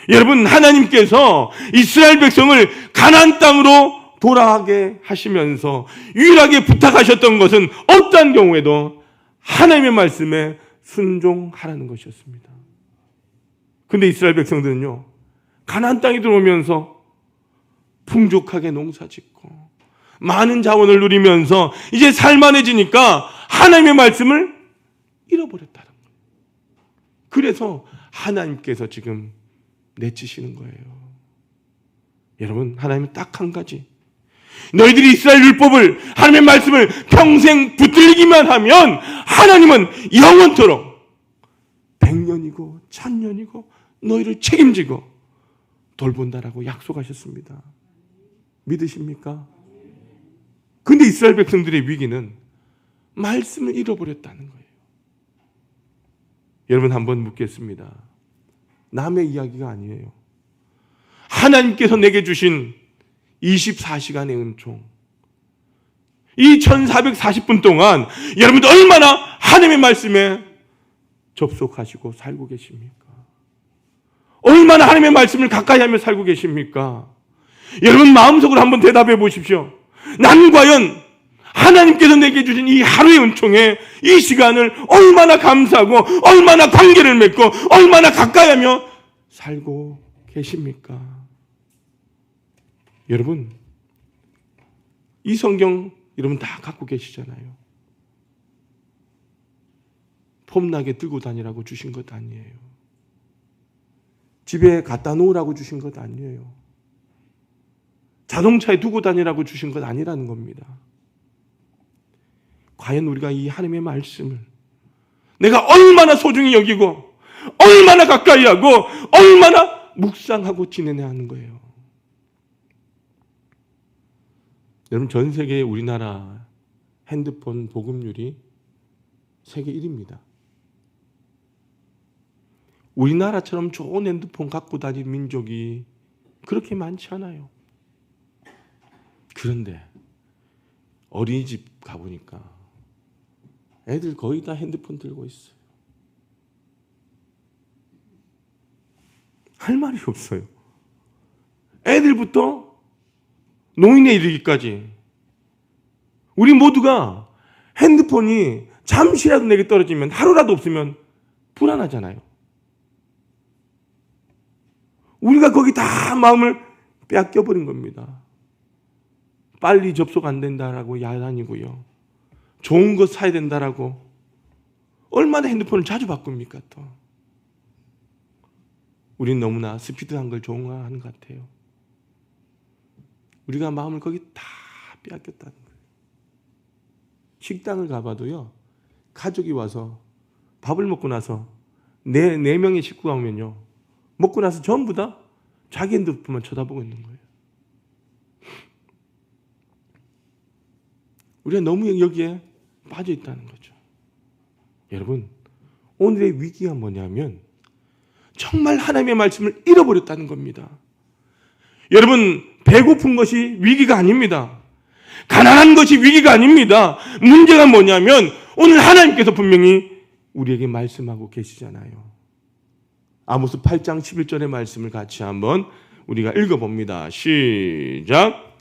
여러분, 하나님께서 이스라엘 백성을 가나안 땅으로 돌아가게 하시면서 유일하게 부탁하셨던 것은 어떠한 경우에도 하나님의 말씀에 순종하라는 것이었습니다. 근데 이스라엘 백성들은요, 가나안 땅에 들어오면서 풍족하게 농사짓고 많은 자원을 누리면서 이제 살만해지니까 하나님의 말씀을 잃어버렸다는 거예요. 그래서 하나님께서 지금 내치시는 거예요. 여러분, 하나님은 딱 한 가지, 너희들이 이스라엘 율법을 하나님의 말씀을 평생 붙들기만 하면 하나님은 영원토록 100년이고 1000년이고 너희를 책임지고 돌본다라고 약속하셨습니다. 믿으십니까? 근데 이스라엘 백성들의 위기는 말씀을 잃어버렸다는 거예요. 여러분, 한번 묻겠습니다. 남의 이야기가 아니에요. 하나님께서 내게 주신 24시간의 은총, 이 1440분 동안 여러분들 얼마나 하나님의 말씀에 접속하시고 살고 계십니까? 얼마나 하나님의 말씀을 가까이 하며 살고 계십니까? 여러분, 마음속으로 한번 대답해 보십시오. 난 과연 하나님께서 내게 주신 이 하루의 은총에 이 시간을 얼마나 감사하고 얼마나 관계를 맺고 얼마나 가까이 하며 살고 계십니까? 여러분, 이 성경 여러분 다 갖고 계시잖아요. 폼나게 들고 다니라고 주신 것 아니에요. 집에 갖다 놓으라고 주신 것 아니에요. 자동차에 두고 다니라고 주신 것 아니라는 겁니다. 과연 우리가 이 하나님의 말씀을 내가 얼마나 소중히 여기고 얼마나 가까이 하고 얼마나 묵상하고 지내냐 하는 거예요. 여러분, 전 세계 우리나라 핸드폰 보급률이 세계 1위입니다. 우리나라처럼 좋은 핸드폰 갖고 다니는 민족이 그렇게 많지 않아요. 그런데 어린이집 가보니까 애들 거의 다 핸드폰 들고 있어요. 할 말이 없어요. 애들부터 노인에 이르기까지 우리 모두가 핸드폰이 잠시라도 내게 떨어지면, 하루라도 없으면 불안하잖아요. 우리가 거기 다 마음을 빼앗겨버린 겁니다. 빨리 접속 안 된다라고 야단이고요. 좋은 거 사야 된다라고 얼마나 핸드폰을 자주 바꿉니까 또. 우린 너무나 스피드한 걸 좋아하는 것 같아요. 우리가 마음을 거기 다 빼앗겼다는 거예요. 식당을 가봐도요, 가족이 와서 밥을 먹고 나서 네 명의 식구가 오면요, 먹고 나서 전부 다 자기 핸드폰만 쳐다보고 있는 거예요. 우리가 너무 여기에 빠져 있다는 거죠. 여러분, 오늘의 위기가 뭐냐면 정말 하나님의 말씀을 잃어버렸다는 겁니다. 여러분, 배고픈 것이 위기가 아닙니다. 가난한 것이 위기가 아닙니다. 문제가 뭐냐면 오늘 하나님께서 분명히 우리에게 말씀하고 계시잖아요. 아모스 8장 11절의 말씀을 같이 한번 우리가 읽어봅니다. 시작.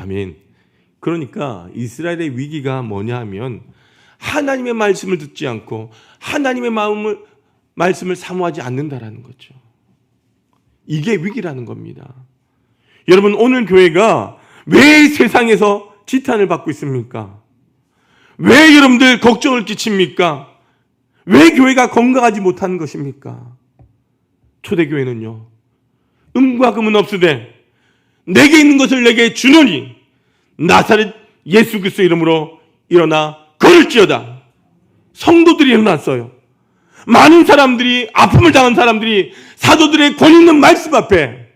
아멘. 그러니까 이스라엘의 위기가 뭐냐 하면 하나님의 말씀을 듣지 않고 하나님의 말씀을 사모하지 않는다라는 거죠. 이게 위기라는 겁니다. 여러분, 오늘 교회가 왜 세상에서 지탄을 받고 있습니까? 왜 여러분들 걱정을 끼칩니까? 왜 교회가 건강하지 못하는 것입니까? 초대교회는요, 음과 금은 없으되 내게 있는 것을 내게 주노니 나사렛 예수 그리스도 이름으로 일어나 걸을지어다. 성도들이 일어났어요. 많은 사람들이, 아픔을 당한 사람들이 사도들의 권 있는 말씀 앞에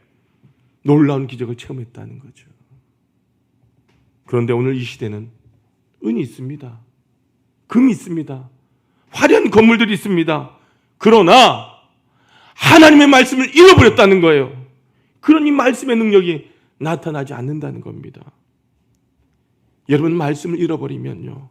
놀라운 기적을 체험했다는 거죠. 그런데 오늘 이 시대는 은이 있습니다. 금이 있습니다. 화려한 건물들이 있습니다. 그러나 하나님의 말씀을 잃어버렸다는 거예요. 그러니 말씀의 능력이 나타나지 않는다는 겁니다. 여러분, 말씀을 잃어버리면요,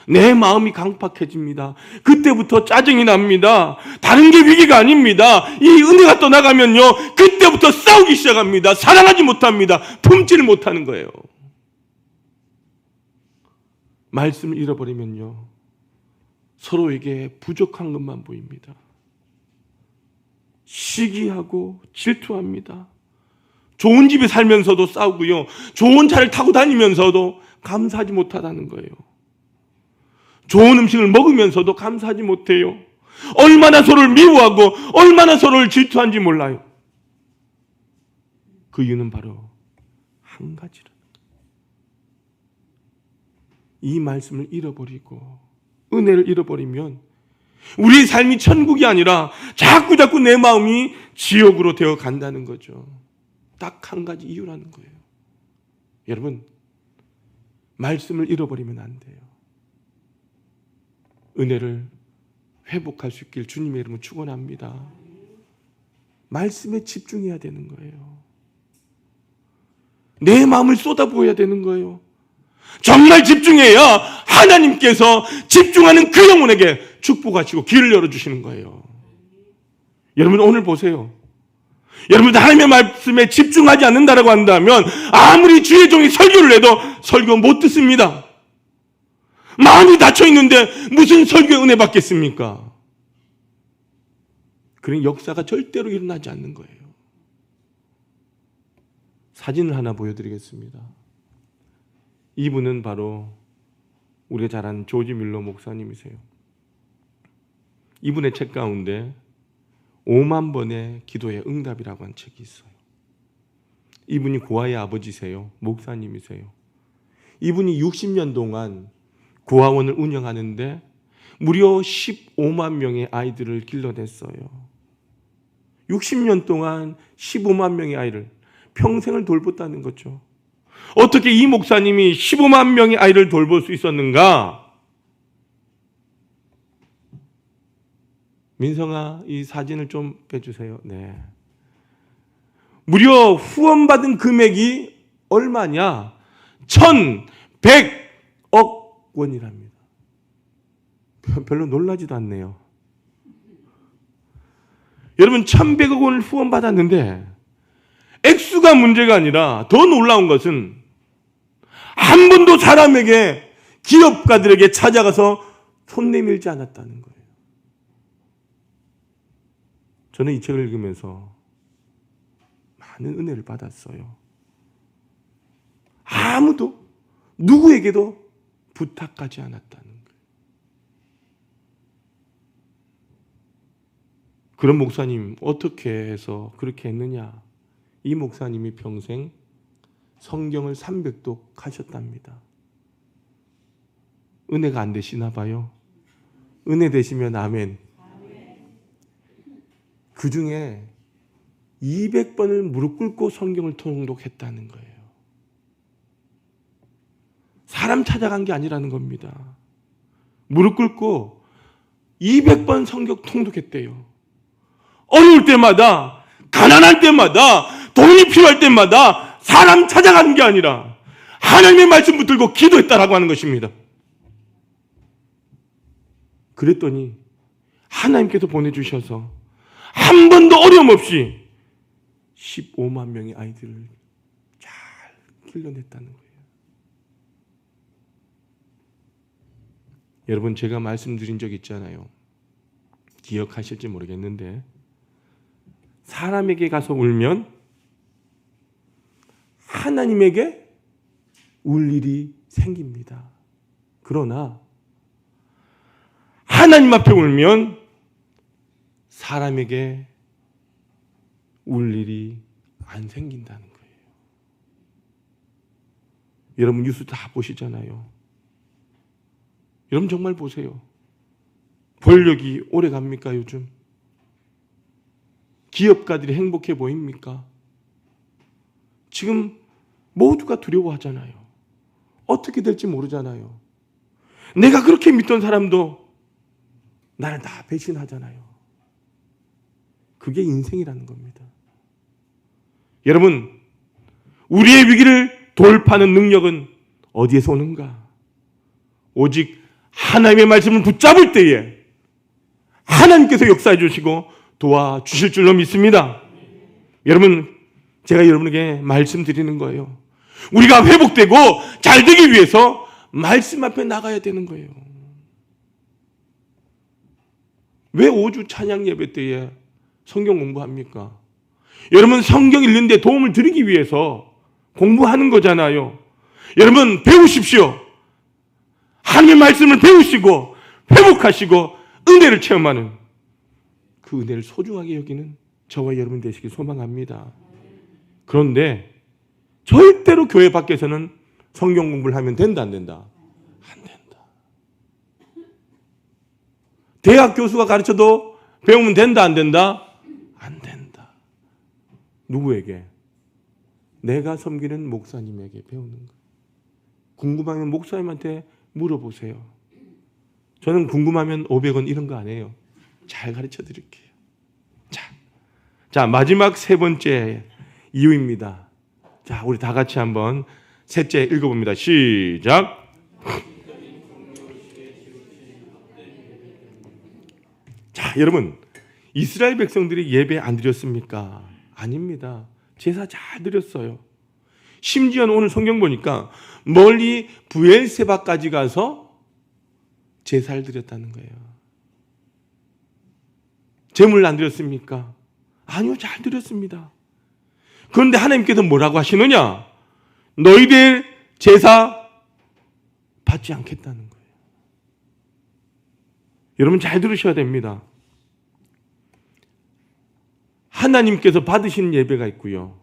내 마음이 강팍해집니다. 그때부터 짜증이 납니다. 다른 게 위기가 아닙니다. 이 은혜가 떠나가면요, 그때부터 싸우기 시작합니다. 사랑하지 못합니다. 품지를 못하는 거예요. 말씀을 잃어버리면요, 서로에게 부족한 것만 보입니다. 시기하고 질투합니다. 좋은 집에 살면서도 싸우고요, 좋은 차를 타고 다니면서도 감사하지 못하다는 거예요. 좋은 음식을 먹으면서도 감사하지 못해요. 얼마나 서로를 미워하고 얼마나 서로를 질투한지 몰라요. 그 이유는 바로 한 가지라. 이 말씀을 잃어버리고 은혜를 잃어버리면 우리의 삶이 천국이 아니라 자꾸 내 마음이 지옥으로 되어 간다는 거죠. 딱 한 가지 이유라는 거예요. 여러분, 말씀을 잃어버리면 안 돼요. 은혜를 회복할 수 있길 주님의 이름으로 축원합니다. 말씀에 집중해야 되는 거예요. 내 마음을 쏟아부어야 되는 거예요. 정말 집중해야 하나님께서 집중하는 그 영혼에게 축복하시고 길을 열어주시는 거예요. 여러분, 오늘 보세요. 여러분, 하나님의 말씀에 집중하지 않는다라고 한다면 아무리 주의 종이 설교를 해도 설교 못 듣습니다. 마음이 닫혀있는데 무슨 설교의 은혜 받겠습니까? 그런 역사가 절대로 일어나지 않는 거예요. 사진을 하나 보여드리겠습니다. 이분은 바로 우리가 잘 아는 조지 밀러 목사님이세요. 이분의 책 가운데 5만 번의 기도의 응답이라고 한 책이 있어요. 이분이 고아의 아버지세요. 목사님이세요. 이분이 60년 동안 고아원을 운영하는데 무려 15만 명의 아이들을 길러냈어요. 60년 동안 15만 명의 아이를 평생을 돌봤다는 거죠. 어떻게 이 목사님이 15만 명의 아이를 돌볼 수 있었는가? 민성아, 이 사진을 좀 빼주세요. 네. 무려 후원받은 금액이 얼마냐? 1,100억 원이랍니다. 별로 놀라지도 않네요. 여러분, 1,100억 원을 후원받았는데 액수가 문제가 아니라 더 놀라운 것은 한 번도 사람에게, 기업가들에게 찾아가서 손 내밀지 않았다는 거예요. 저는 이 책을 읽으면서 많은 은혜를 받았어요. 아무도, 누구에게도 부탁하지 않았다는 거예요. 그런 목사님 어떻게 해서 그렇게 했느냐? 이 목사님이 평생 성경을 300독 하셨답니다. 은혜가 안 되시나 봐요. 은혜 되시면 아멘. 그 중에 200번을 무릎 꿇고 성경을 통독했다는 거예요. 사람 찾아간 게 아니라는 겁니다. 무릎 꿇고 200번 성경 통독했대요. 어려울 때마다, 가난할 때마다, 돈이 필요할 때마다 사람 찾아가는 게 아니라 하나님의 말씀 붙들고 기도했다라고 하는 것입니다. 그랬더니 하나님께서 보내주셔서 한 번도 어려움 없이 15만 명의 아이들을 잘 길러냈다는 거예요. 여러분, 제가 말씀드린 적 있잖아요. 기억하실지 모르겠는데, 사람에게 가서 울면 하나님에게 울 일이 생깁니다. 그러나 하나님 앞에 울면 사람에게 울 일이 안 생긴다는 거예요. 여러분, 뉴스 다 보시잖아요. 여러분 정말 보세요. 권력이 오래 갑니까 요즘? 기업가들이 행복해 보입니까? 지금 모두가 두려워하잖아요. 어떻게 될지 모르잖아요. 내가 그렇게 믿던 사람도 나를 다 배신하잖아요. 그게 인생이라는 겁니다. 여러분, 우리의 위기를 돌파하는 능력은 어디에서 오는가? 오직 하나님의 말씀을 붙잡을 때에 하나님께서 역사해 주시고 도와주실 줄로 믿습니다. 여러분, 제가 여러분에게 말씀드리는 거예요. 우리가 회복되고 잘 되기 위해서 말씀 앞에 나가야 되는 거예요. 왜 5주 찬양 예배 때에 성경 공부합니까? 여러분, 성경 읽는 데 도움을 드리기 위해서 공부하는 거잖아요. 여러분, 배우십시오. 하나님의 말씀을 배우시고 회복하시고 은혜를 체험하는 그 은혜를 소중하게 여기는 저와 여러분 되시길 소망합니다. 그런데 절대로 교회 밖에서는 성경 공부를 하면 된다, 안 된다? 안 된다. 대학 교수가 가르쳐도 배우면 된다, 안 된다? 안 된다. 누구에게? 내가 섬기는 목사님에게 배우는 거예요. 궁금하면 목사님한테 물어보세요. 저는 궁금하면 500원 이런 거 안 해요. 잘 가르쳐 드릴게요. 자, 마지막 세 번째 이유입니다. 자, 우리 다 같이 한번 셋째 읽어봅니다. 시작. 자, 여러분, 이스라엘 백성들이 예배 안 드렸습니까? 아닙니다. 제사 잘 드렸어요. 심지어는 오늘 성경 보니까 멀리 부엘세바까지 가서 제사를 드렸다는 거예요. 제물을 안 드렸습니까? 아니요, 잘 드렸습니다. 그런데 하나님께서 뭐라고 하시느냐? 너희들 제사 받지 않겠다는 거예요. 여러분 잘 들으셔야 됩니다. 하나님께서 받으시는 예배가 있고요,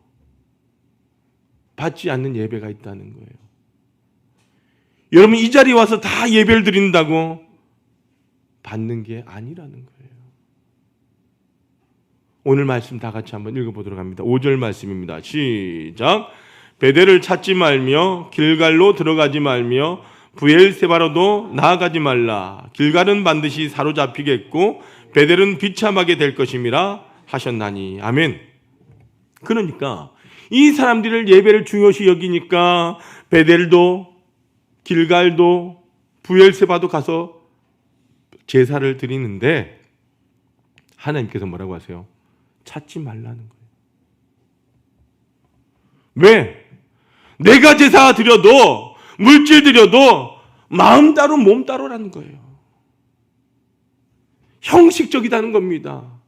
받지 않는 예배가 있다는 거예요. 여러분, 이 자리에 와서 다 예배를 드린다고 받는 게 아니라는 거예요. 오늘 말씀 다 같이 한번 읽어보도록 합니다. 5절 말씀입니다. 시작. 베델을 찾지 말며 길갈로 들어가지 말며 부엘세바로도 나아가지 말라. 길갈은 반드시 사로잡히겠고 베델은 비참하게 될 것임이라 하셨나니. 아멘. 그러니까 이 사람들을 예배를 중요시 여기니까 베델도 길갈도 부엘세바도 가서 제사를 드리는데 하나님께서 뭐라고 하세요? 찾지 말라는 거예요. 왜? 내가 제사 드려도 물질 드려도 마음 따로 몸 따로라는 거예요. 형식적이다는 겁니다.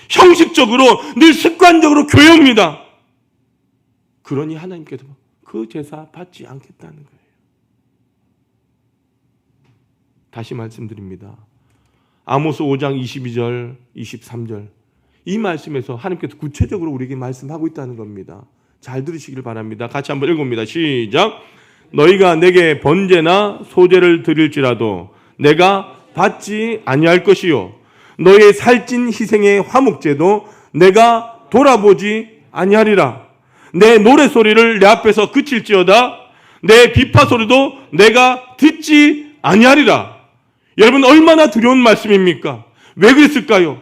형식적으로 늘 습관적으로 교회입니다. 그러니 하나님께서 그 제사 받지 않겠다는 거예요. 다시 말씀드립니다. 아모스 5장 22절 23절 이 말씀에서 하나님께서 구체적으로 우리에게 말씀하고 있다는 겁니다. 잘 들으시길 바랍니다. 같이 한번 읽어봅니다. 시작. 너희가 내게 번제나 소제를 드릴지라도 내가 받지 아니할 것이요 너희의 살찐 희생의 화목제도 내가 돌아보지 아니하리라. 내 노래소리를 내 앞에서 그칠지어다 내 비파소리도 내가 듣지 아니하리라. 여러분, 얼마나 두려운 말씀입니까? 왜 그랬을까요?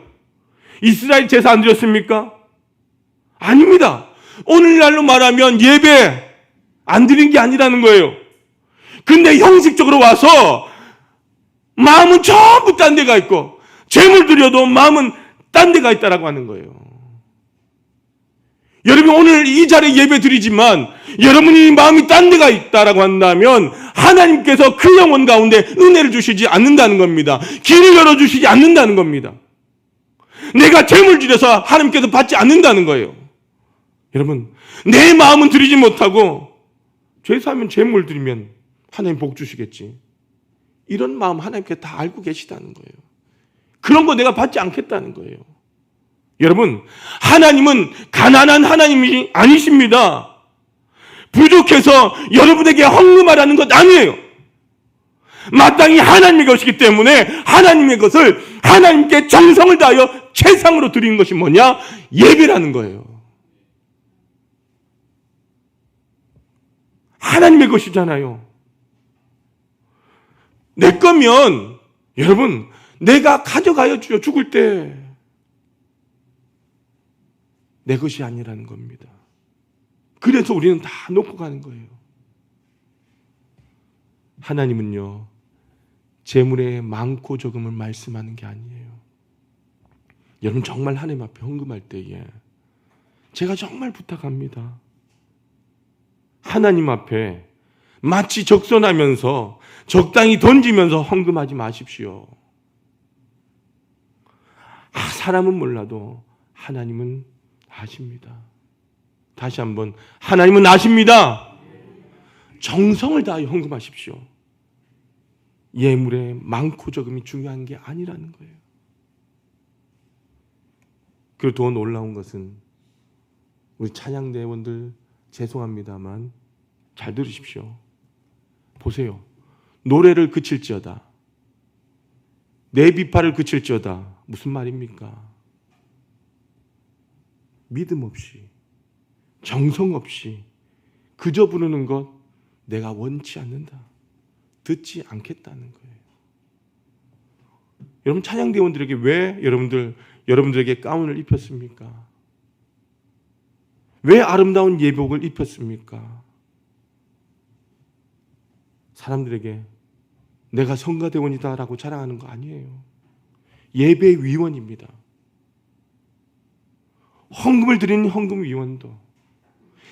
이스라엘 제사 안 드렸습니까? 아닙니다. 오늘날로 말하면 예배 안 드린 게 아니라는 거예요. 근데 형식적으로 와서 마음은 전부 딴 데가 있고 재물 드려도 마음은 딴 데가 있다라고 하는 거예요. 여러분, 오늘 이 자리에 예배 드리지만 여러분이 마음이 딴 데가 있다라고 한다면 하나님께서 그 영혼 가운데 은혜를 주시지 않는다는 겁니다. 길을 열어주시지 않는다는 겁니다. 내가 재물 드려서 하나님께서 받지 않는다는 거예요. 여러분, 내 마음은 드리지 못하고 죄사하면 재물 드리면 하나님 복 주시겠지. 이런 마음 하나님께 다 알고 계시다는 거예요. 그런 거 내가 받지 않겠다는 거예요. 여러분, 하나님은 가난한 하나님이 아니십니다. 부족해서 여러분에게 헌금하라는 것 아니에요. 마땅히 하나님의 것이기 때문에 하나님의 것을 하나님께 정성을 다하여 최상으로 드리는 것이 뭐냐? 예배라는 거예요. 하나님의 것이잖아요. 내 거면 여러분, 내가 가져가야 주요. 죽을 때 내 것이 아니라는 겁니다. 그래서 우리는 다 놓고 가는 거예요. 하나님은요, 재물의 많고 적음을 말씀하는 게 아니에요. 여러분, 정말 하나님 앞에 헌금할 때에 제가 정말 부탁합니다. 하나님 앞에 마치 적선하면서 적당히 던지면서 헌금하지 마십시오. 사람은 몰라도 하나님은 아십니다. 다시 한번, 하나님은 아십니다. 정성을 다하여 헌금하십시오. 예물의 많고 적음이 중요한 게 아니라는 거예요. 그리고 더 놀라운 것은 우리 찬양대원들 죄송합니다만 잘 들으십시오. 보세요. 노래를 그칠지어다, 내 비파를 그칠지어다. 무슨 말입니까? 믿음 없이, 정성 없이 그저 부르는 것 내가 원치 않는다, 듣지 않겠다는 거예요. 여러분, 찬양대원들에게 왜 여러분들에게 가운을 입혔습니까? 왜 아름다운 예복을 입혔습니까? 사람들에게 내가 성가대원이다라고 자랑하는 거 아니에요. 예배위원입니다. 헌금을 드리는 헌금위원도,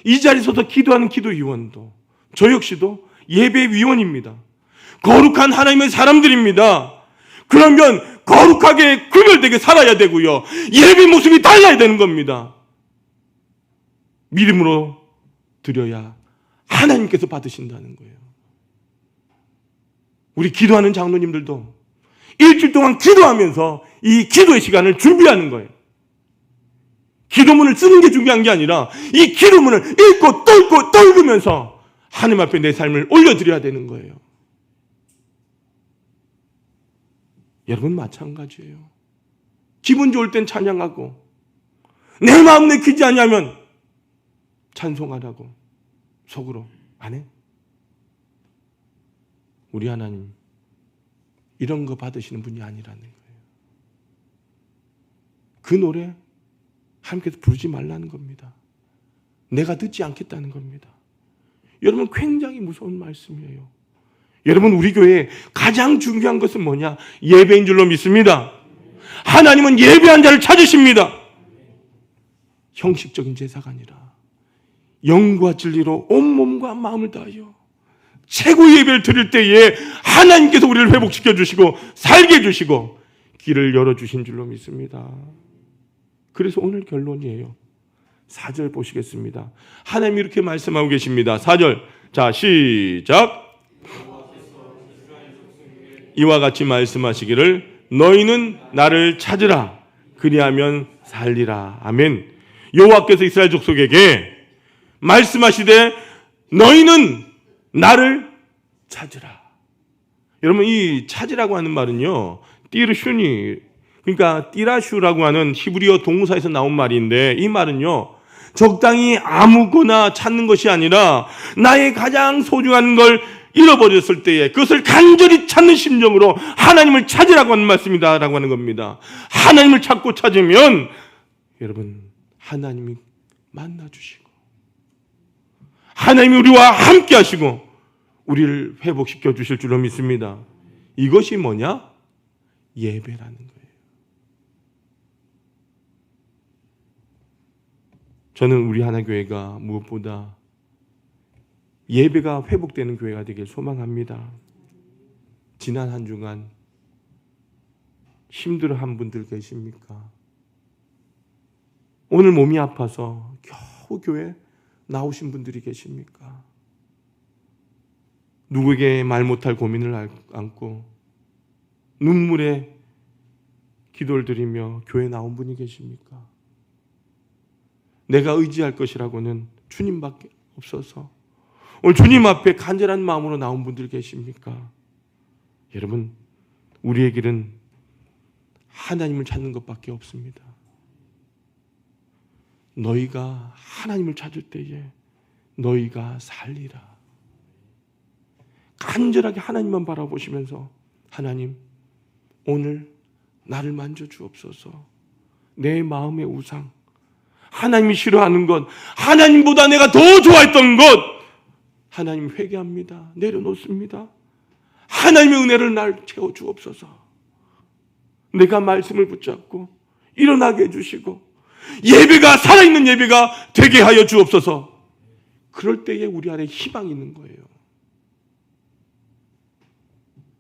이 자리에서도 기도하는 기도위원도, 저 역시도 예배위원입니다. 거룩한 하나님의 사람들입니다. 그러면 거룩하게 구별되게 살아야 되고요, 예배 모습이 달라야 되는 겁니다. 믿음으로 드려야 하나님께서 받으신다는 거예요. 우리 기도하는 장로님들도 일주일 동안 기도하면서 이 기도의 시간을 준비하는 거예요. 기도문을 쓰는 게 중요한 게 아니라 이 기도문을 읽고 떨구면서 하나님 앞에 내 삶을 올려드려야 되는 거예요. 여러분, 마찬가지예요. 기분 좋을 땐 찬양하고, 내 마음 내키지 않냐면 찬송하라고 속으로 안 해? 우리 하나님 이런 거 받으시는 분이 아니라는 거예요. 그 노래 하나님께서 부르지 말라는 겁니다. 내가 듣지 않겠다는 겁니다. 여러분, 굉장히 무서운 말씀이에요. 여러분, 우리 교회에 가장 중요한 것은 뭐냐? 예배인 줄로 믿습니다. 하나님은 예배한 자를 찾으십니다. 형식적인 제사가 아니라 영과 진리로 온몸과 마음을 다하여 최고의 예배를 드릴 때에 하나님께서 우리를 회복시켜 주시고 살게 해주시고 길을 열어주신 줄로 믿습니다. 그래서 오늘 결론이에요. 4절 보시겠습니다. 하나님이 이렇게 말씀하고 계십니다. 4절, 자 시작. 이와 같이 말씀하시기를 너희는 나를 찾으라, 그리하면 살리라. 아멘. 여호와께서 이스라엘 족속에게 말씀하시되 너희는 나를 찾으라. 여러분, 이 찾으라고 하는 말은요, 띠르슈니, 그러니까 띠라슈라고 하는 히브리어 동사에서 나온 말인데, 이 말은요, 적당히 아무거나 찾는 것이 아니라 나의 가장 소중한 걸 잃어버렸을 때에 그것을 간절히 찾는 심정으로 하나님을 찾으라고 하는 말씀이다라고 하는 겁니다. 하나님을 찾고 찾으면 여러분, 하나님이 만나주시고 하나님이 우리와 함께 하시고 우리를 회복시켜 주실 줄로 믿습니다. 이것이 뭐냐? 예배라는 거예요. 저는 우리 하나교회가 무엇보다 예배가 회복되는 교회가 되길 소망합니다. 지난 한 주간 힘들어한 분들 계십니까? 오늘 몸이 아파서 겨우 교회 나오신 분들이 계십니까? 누구에게 말 못할 고민을 안고 눈물에 기도를 드리며 교회 나온 분이 계십니까? 내가 의지할 것이라고는 주님밖에 없어서 오늘 주님 앞에 간절한 마음으로 나온 분들 계십니까? 여러분, 우리의 길은 하나님을 찾는 것밖에 없습니다. 너희가 하나님을 찾을 때에 너희가 살리라. 간절하게 하나님만 바라보시면서 하나님, 오늘 나를 만져주옵소서. 내 마음의 우상, 하나님이 싫어하는 것, 하나님보다 내가 더 좋아했던 것, 하나님 회개합니다. 내려놓습니다. 하나님의 은혜를 날 채워주옵소서. 내가 말씀을 붙잡고 일어나게 해주시고 예배가 살아있는 예배가 되게 하여 주옵소서. 그럴 때에 우리 안에 희망이 있는 거예요.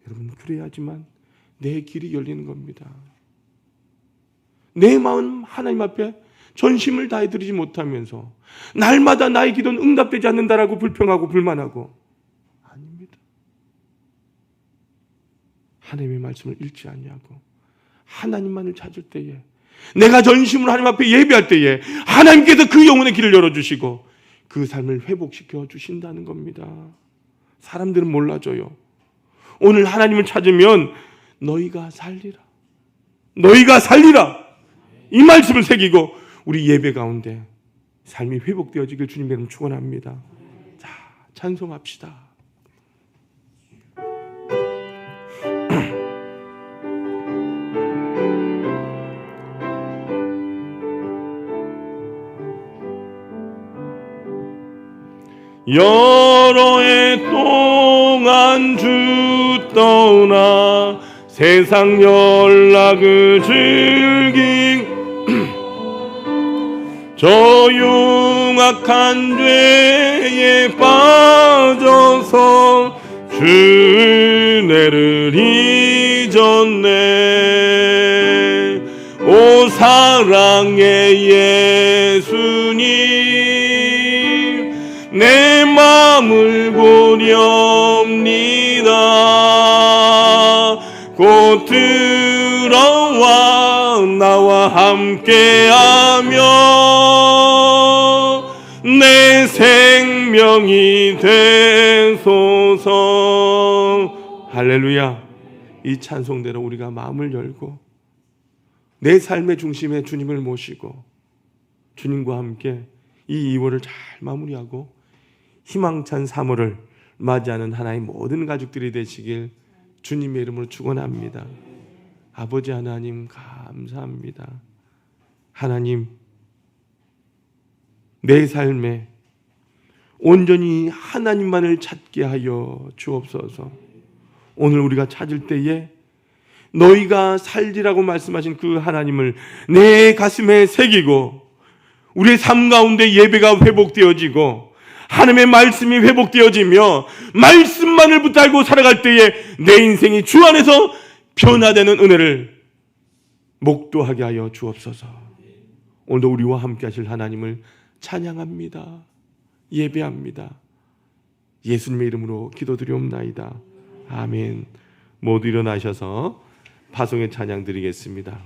여러분, 그래야지만 내 길이 열리는 겁니다. 내 마음 하나님 앞에 전심을 다해드리지 못하면서 날마다 나의 기도는 응답되지 않는다라고 불평하고 불만하고, 아닙니다. 하나님의 말씀을 읽지 않냐고 하나님만을 찾을 때에, 내가 전심으로 하나님 앞에 예배할 때에 하나님께서 그 영혼의 길을 열어주시고 그 삶을 회복시켜 주신다는 겁니다. 사람들은 몰라줘요. 오늘 하나님을 찾으면 너희가 살리라, 너희가 살리라, 이 말씀을 새기고 우리 예배 가운데 삶이 회복되어지길 주님의 이름 축원합니다. 자, 찬송합시다. 여러 해 동안 주 떠나 세상 연락을 즐긴 저 흉악한 죄에 빠져서 주 은혜를 잊었네. 오 사랑의 예수님, 내 마음을 보렵니다. 곧 들어와 나와 함께하며 내 생명이 되소서. 할렐루야. 이 찬송대로 우리가 마음을 열고 내 삶의 중심에 주님을 모시고 주님과 함께 이 2월을 잘 마무리하고 희망찬 3월을 맞이하는 하나의 모든 가족들이 되시길 주님의 이름으로 축원합니다. 아버지 하나님, 감사합니다. 하나님, 내 삶에 온전히 하나님만을 찾게 하여 주옵소서. 오늘 우리가 찾을 때에 너희가 살리라고 말씀하신 그 하나님을 내 가슴에 새기고 우리의 삶 가운데 예배가 회복되어지고 하나님의 말씀이 회복되어지며 말씀만을 붙들고 살아갈 때에 내 인생이 주 안에서 변화되는 은혜를 목도하게 하여 주옵소서. 오늘도 우리와 함께 하실 하나님을 찬양합니다. 예배합니다. 예수님의 이름으로 기도드리옵나이다. 아멘. 모두 일어나셔서 파송의 찬양 드리겠습니다.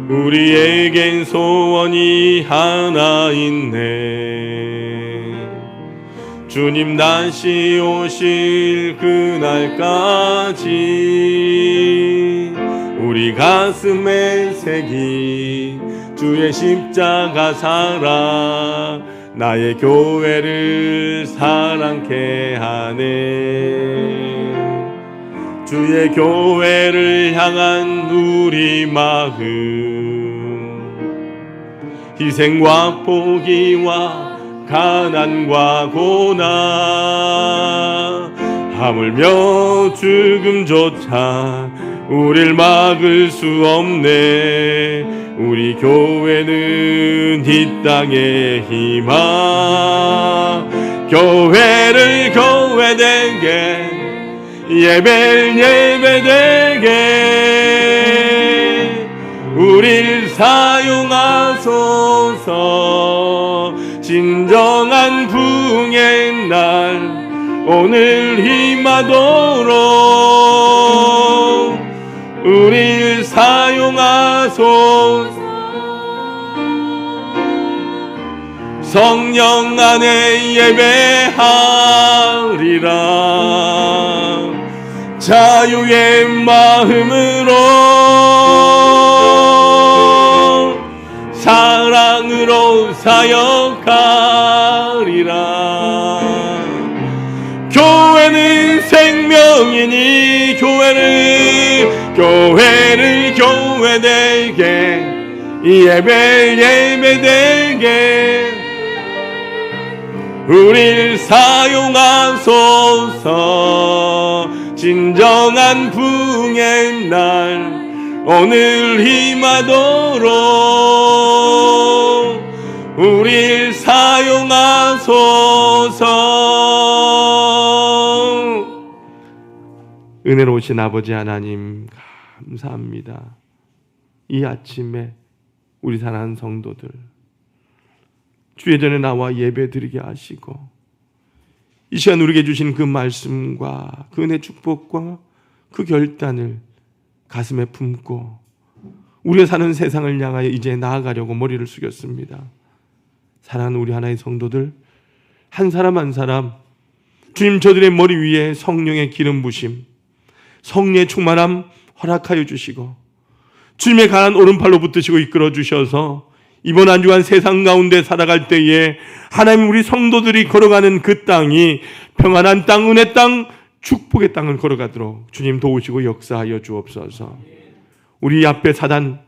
우리에겐 소원이 하나 있네. 주님 다시 오실 그날까지 우리 가슴에 새긴 주의 십자가 사랑, 나의 교회를 사랑케 하네. 주의 교회를 향한 우리 마음, 희생과 포기와 가난과 고난, 하물며 죽음조차 우릴 막을 수 없네. 우리 교회는 이 땅의 희망. 교회를 교회되게, 예배를 예배되게 우릴 사용하소서. 진정한 부흥의 날 오늘 임하도록 우릴 사용하소서. 성령 안에 예배하리라. 자유의 마음으로 사랑으로 사역하리라. 교회는 생명이니 교회를 교회되게, 예배를 예배되게 우릴 사용하소서. 진정한 부흥의 날 오늘 임하도록 우릴 사용하소서. 은혜로우신 아버지 하나님, 감사합니다. 이 아침에 우리 사랑하는 성도들 주의 전에 나와 예배 드리게 하시고, 이 시간 우리에게 주신 그 말씀과 그 은혜 축복과 그 결단을 가슴에 품고 우리가 사는 세상을 향하여 이제 나아가려고 머리를 숙였습니다. 사랑하는 우리 하나의 성도들, 한 사람 한 사람 주님 저들의 머리 위에 성령의 기름 부심, 성령의 충만함 허락하여 주시고, 주님의 강한 오른팔로 붙드시고 이끌어 주셔서 이번 한 주간 세상 가운데 살아갈 때에 하나님 우리 성도들이 걸어가는 그 땅이 평안한 땅, 은혜 땅, 축복의 땅을 걸어가도록 주님 도우시고 역사하여 주옵소서. 우리 앞에 사단,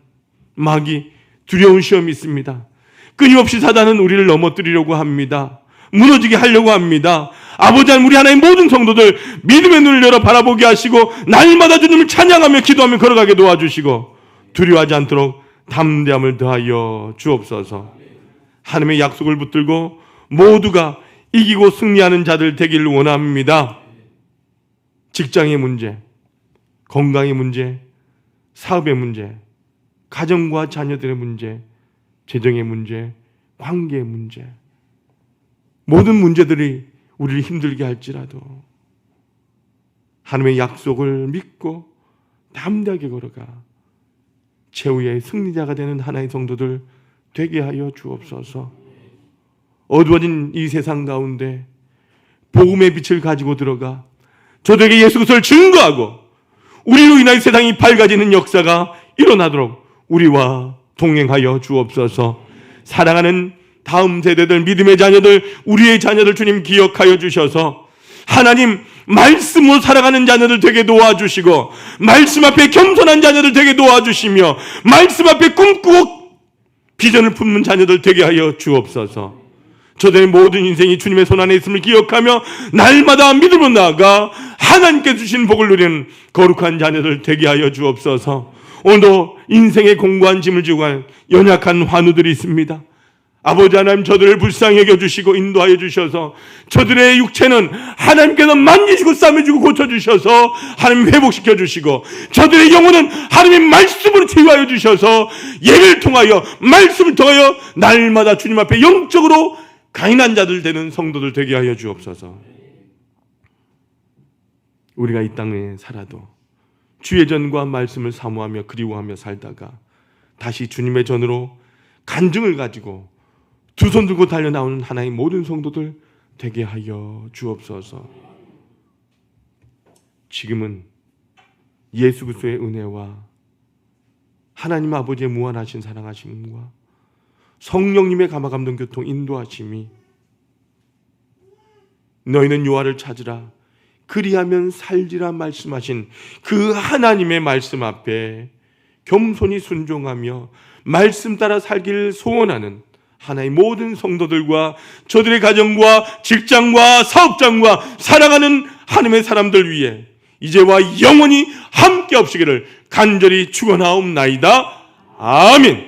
마귀, 두려운 시험이 있습니다. 끊임없이 사단은 우리를 넘어뜨리려고 합니다. 무너지게 하려고 합니다. 아버지 하나님, 우리 하나님 모든 성도들 믿음의 눈을 열어 바라보게 하시고 날마다 주님을 찬양하며 기도하며 걸어가게 도와주시고 두려워하지 않도록 담대함을 더하여 주옵소서. 하나님의 약속을 붙들고 모두가 이기고 승리하는 자들 되기를 원합니다. 직장의 문제, 건강의 문제, 사업의 문제, 가정과 자녀들의 문제, 재정의 문제, 관계의 문제, 모든 문제들이 우리를 힘들게 할지라도 하나님의 약속을 믿고 담대하게 걸어가 최후의 승리자가 되는 하나의 성도들 되게 하여 주옵소서. 어두워진 이 세상 가운데 복음의 빛을 가지고 들어가 저들에게 예수 그리스도를 증거하고 우리로 인하여 세상이 밝아지는 역사가 일어나도록 우리와 동행하여 주옵소서. 사랑하는 다음 세대들, 믿음의 자녀들, 우리의 자녀들 주님 기억하여 주셔서 하나님 말씀으로 살아가는 자녀들 되게 도와주시고, 말씀 앞에 겸손한 자녀들 되게 도와주시며, 말씀 앞에 꿈꾸고 비전을 품는 자녀들 되게 하여 주옵소서. 저들의 모든 인생이 주님의 손 안에 있음을 기억하며 날마다 믿음으로 나아가 하나님께 주신 복을 누리는 거룩한 자녀들 되게 하여 주옵소서. 오늘도 인생의 공고한 짐을 지고 간 연약한 환우들이 있습니다. 아버지 하나님, 저들을 불쌍히 여겨주시고 인도하여 주셔서 저들의 육체는 하나님께서 만지시고 싸매주고 고쳐주셔서 하나님 회복시켜 주시고, 저들의 영혼은 하나님의 말씀으로 치유하여 주셔서 예를 통하여 말씀을 통하여 날마다 주님 앞에 영적으로 강인한 자들 되는 성도들 되게 하여 주옵소서. 우리가 이 땅에 살아도 주의 전과 말씀을 사모하며 그리워하며 살다가 다시 주님의 전으로 간증을 가지고 두 손 들고 달려나오는 하나의 모든 성도들 되게 하여 주옵소서. 지금은 예수 그리스도의 은혜와 하나님 아버지의 무한하신 사랑하심과 성령님의 감화감동 교통 인도하심이, 너희는 여호와를 찾으라 그리하면 살리라 말씀하신 그 하나님의 말씀 앞에 겸손히 순종하며 말씀 따라 살기를 소원하는 하나의 모든 성도들과 저들의 가정과 직장과 사업장과 사랑하는 하나님의 사람들 위해 이제와 영원히 함께 없으기를 간절히 축원하옵나이다. 아멘.